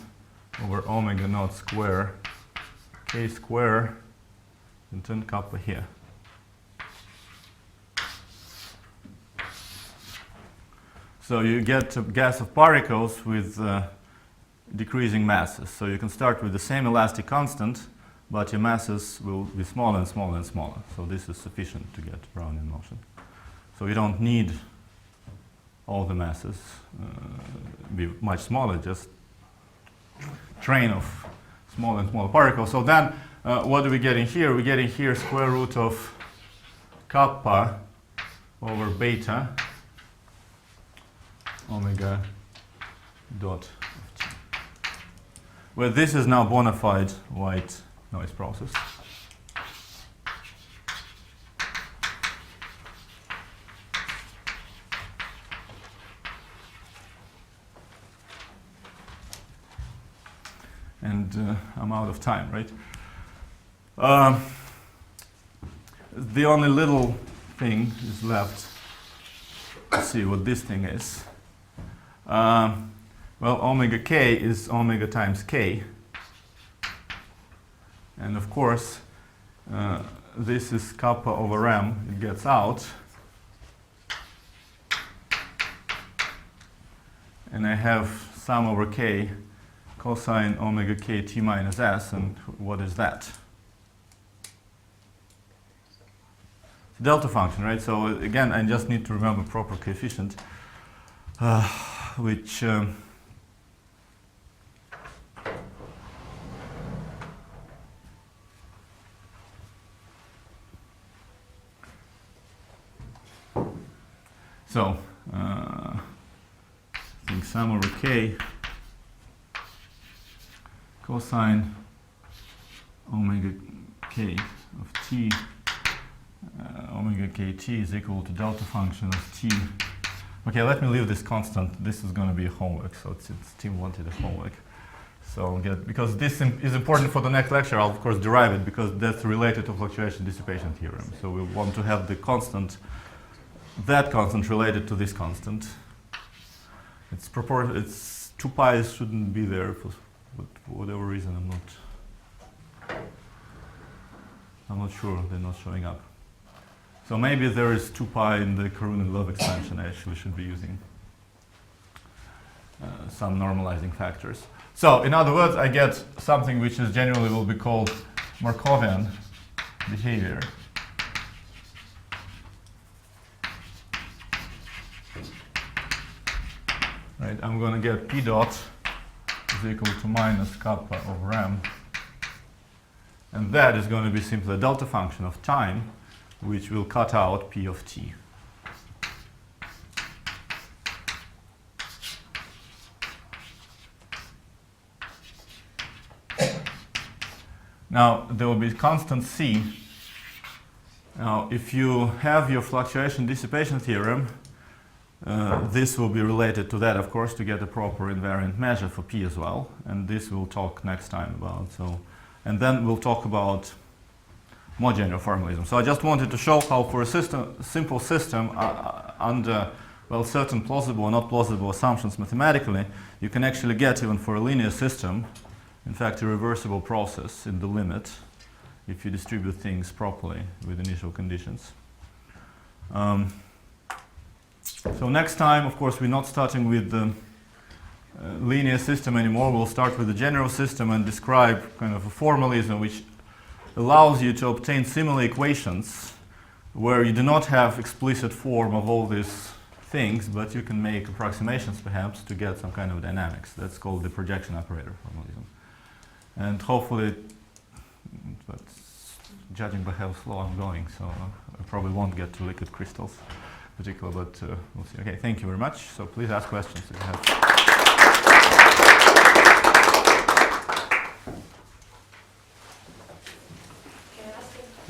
over omega naught square k square and then kappa here. So you get a gas of particles with decreasing masses. So you can start with the same elastic constant, but your masses will be smaller and smaller and smaller. So this is sufficient to get Brownian motion. So you don't need all the masses be much smaller, just train of smaller and smaller particles. So then what do we get in here? We get in here square root of kappa over beta omega dot of t, where this is now bona fide white noise process. And I'm out of time, right? The only little thing is left to see what this thing is. Well, omega k is omega times k. And of course, this is kappa over m. It gets out. And I have sum over k cosine omega k t minus s. And what is that? Delta function, right? So again, I just need to remember proper coefficient, which so I think sum over k cosine omega k of t omega kt is equal to delta function of t. Okay, let me leave this constant. This is going to be a homework, so it's Tim wanted a homework. So I'll get, because this is important for the next lecture, I'll of course derive it because that's related to fluctuation dissipation theorem. So we want to have the constant, that constant related to this constant. It's 2 pi shouldn't be there for whatever reason. I'm not sure, they're not showing up. So maybe there is 2 pi in the Karunin-Love expansion. I actually should be using some normalizing factors. So in other words, I get something which is generally will be called Markovian behavior. Right, I'm going to get p dot is equal to minus kappa over m. And that is going to be simply a delta function of time, which will cut out p of t. Now, there will be constant c. Now, if you have your fluctuation dissipation theorem, this will be related to that, of course, to get a proper invariant measure for p as well. And this we'll talk next time about. So, and then we'll talk about more general formalism. So I just wanted to show how for a simple system under, well, certain plausible or not plausible assumptions mathematically, you can actually get, even for a linear system, in fact, a reversible process in the limit if you distribute things properly with initial conditions. So next time, of course, we're not starting with the linear system anymore. We'll start with the general system and describe kind of a formalism which allows you to obtain similar equations where you do not have explicit form of all these things, but you can make approximations perhaps to get some kind of dynamics. That's called the projection operator formalism. And hopefully, but judging by how slow I'm going, so I probably won't get to liquid crystals in particular, but we'll see. Okay, thank you very much. So please ask questions if you have.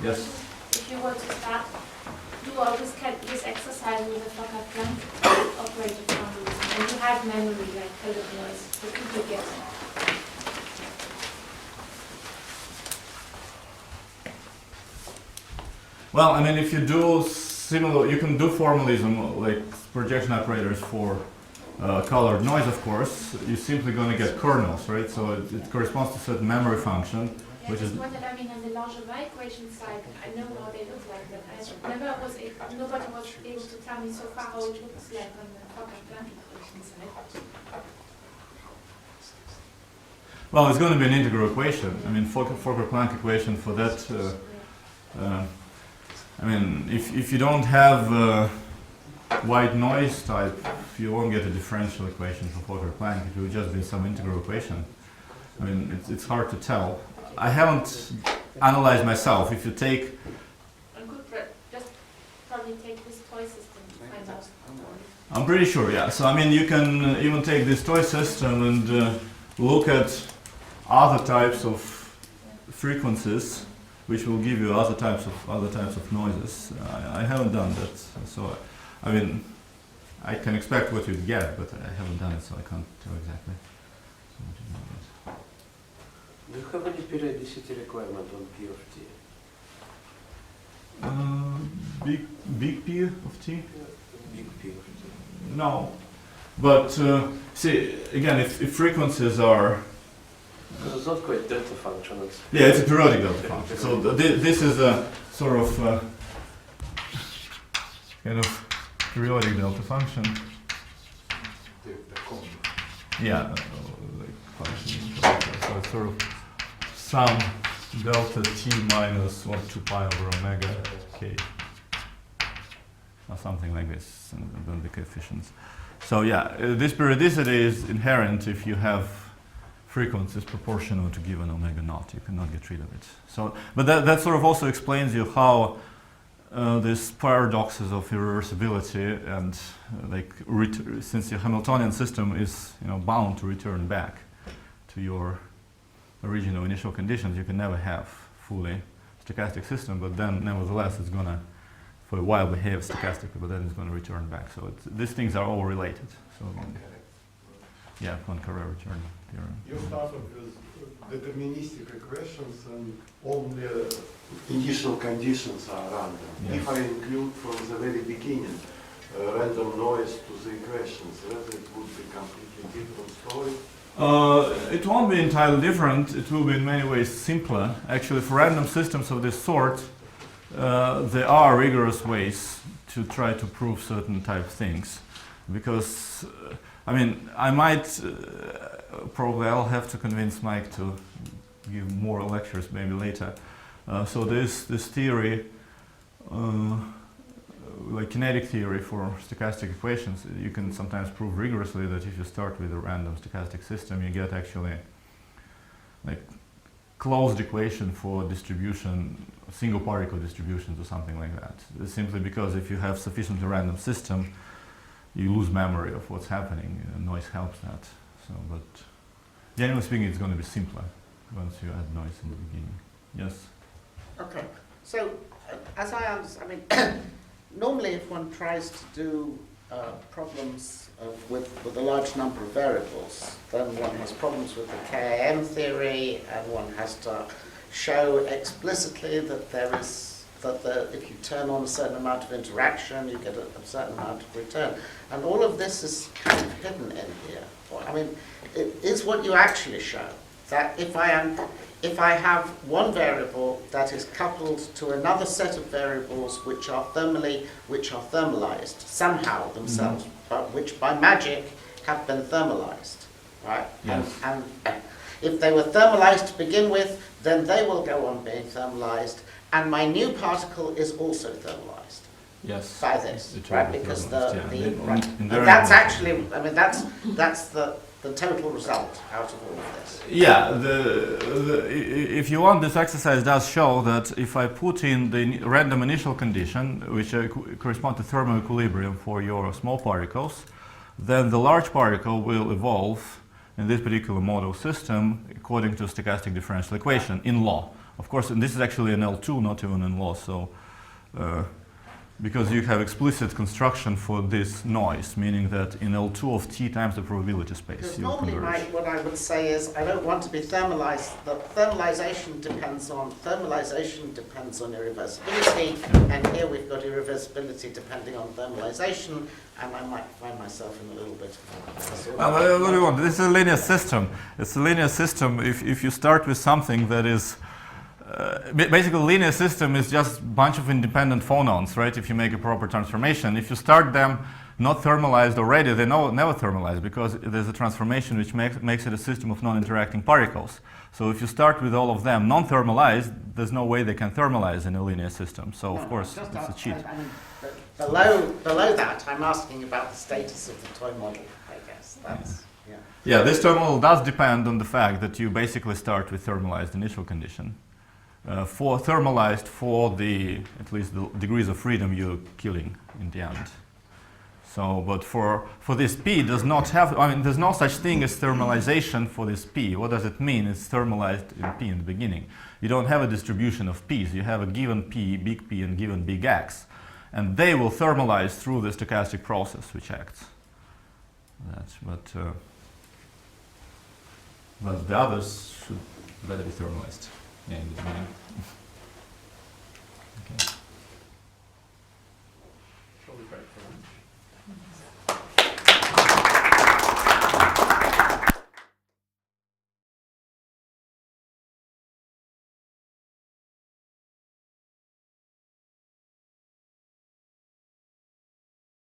Yes. If you were to start, do all this exercise with a Fokker-Planck operator formalism, and you have memory like colored noise, what could you get? Well, I mean, if you do similar, you can do formalism like projection operators for colored noise, of course. You're simply going to get kernels, right? So it corresponds to a certain memory function. Yeah, which is what I mean on the Langevin equation side. I know how they look like, but nobody was able to tell me so far how it looks like on the Fokker-Planck equation side. Well, it's going to be an integral equation. I mean, Fokker-Planck equation for that. I mean, if you don't have white noise type, you won't get a differential equation for Fokker-Planck. It will just be some integral equation. I mean, it's hard to tell. I haven't analyzed myself. If you take... I could just probably take this toy system to find out. I'm pretty sure, yeah. So, I mean, you can even take this toy system and look at other types of frequencies, which will give you other types of noises. I haven't done that, so I mean, I can expect what you'd get, but I haven't done it, so I can't tell exactly. Do you have any periodicity requirement on P of T? Big P of T? Big P of T. No. But see, again, if frequencies are... Because it's not quite delta function. Yeah, it's a periodic delta function. So this is a sort of kind of periodic delta function. Yeah, like function. So it's sort of some delta t minus 1 2 pi over omega k, or something like this, and then the coefficients. So yeah, this periodicity is inherent if you have frequencies proportional to given omega naught. You cannot get rid of it. So, but that sort of also explains you how these paradoxes of irreversibility and like since your Hamiltonian system is bound to return back to your original initial conditions, you can never have fully stochastic system, but then nevertheless it's gonna for a while behave stochastically, but then it's gonna return back. So these things are all related. So yeah, Poincaré return theorem. You started with deterministic equations and only initial conditions are random. Yeah. If I include from the very beginning random noise to the equations, then it would be completely different story. It won't be entirely different. It will be in many ways simpler. Actually, for random systems of this sort, there are rigorous ways to try to prove certain type of things. Because, I mean, I might, probably I'll have to convince Mike to give more lectures maybe later. So this theory, like kinetic theory for stochastic equations, you can sometimes prove rigorously that if you start with a random stochastic system, you get actually like closed equation for distribution, single particle distributions or something like that. It's simply because if you have sufficiently random system, you lose memory of what's happening, and noise helps that. So, but generally speaking, it's going to be simpler once you add noise in the beginning. Yes? Okay, so as I understand, I mean, normally if one tries to do problems with a large number of variables, then one has problems with the KAM theory, and one has to show explicitly that if you turn on a certain amount of interaction, you get a certain amount of return. And all of this is kind of hidden in here. I mean, it is what you actually show, that if I have one variable that is coupled to another set of variables which are thermalized somehow themselves, but which by magic have been thermalized, right? Yes. And if they were thermalized to begin with, then they will go on being thermalized, and my new particle is also thermalized. Yes. By this, right? Because and that's actually, I mean, that's the total result out of all of this. Yeah, if you want, this exercise does show that if I put in the random initial condition, which correspond to thermal equilibrium for your small particles, then the large particle will evolve in this particular model system according to a stochastic differential equation in law. Of course, and this is actually an L2, not even in law, so because you have explicit construction for this noise, meaning that in L2 of t times the probability space, Because you normally converge. what I would say is I don't want to be thermalized. The thermalization depends on irreversibility, and here we've got irreversibility depending on thermalization, and I might find myself in a little bit of Well, what do you want? This is a linear system. It's a linear system if you start with something that is basically, linear system is just a bunch of independent phonons, right? If you make a proper transformation, if you start them not thermalized already, they never thermalize because there's a transformation which makes it a system of non-interacting particles. So if you start with all of them non-thermalized, there's no way they can thermalize in a linear system. So of course, it's a cheat. I mean, below that, I'm asking about the status of the toy model, I guess. That's, yeah. Yeah, this toy model does depend on the fact that you basically start with thermalized initial condition. For thermalized for at least the degrees of freedom you're killing in the end. So, but for this P does not have, I mean, there's no such thing as thermalization for this P. What does it mean? It's thermalized in P in the beginning. You don't have a distribution of P's. You have a given P, big P, and given big X. And they will thermalize through the stochastic process which acts. But the others should better be thermalized. Yeah, in the beginning. Okay.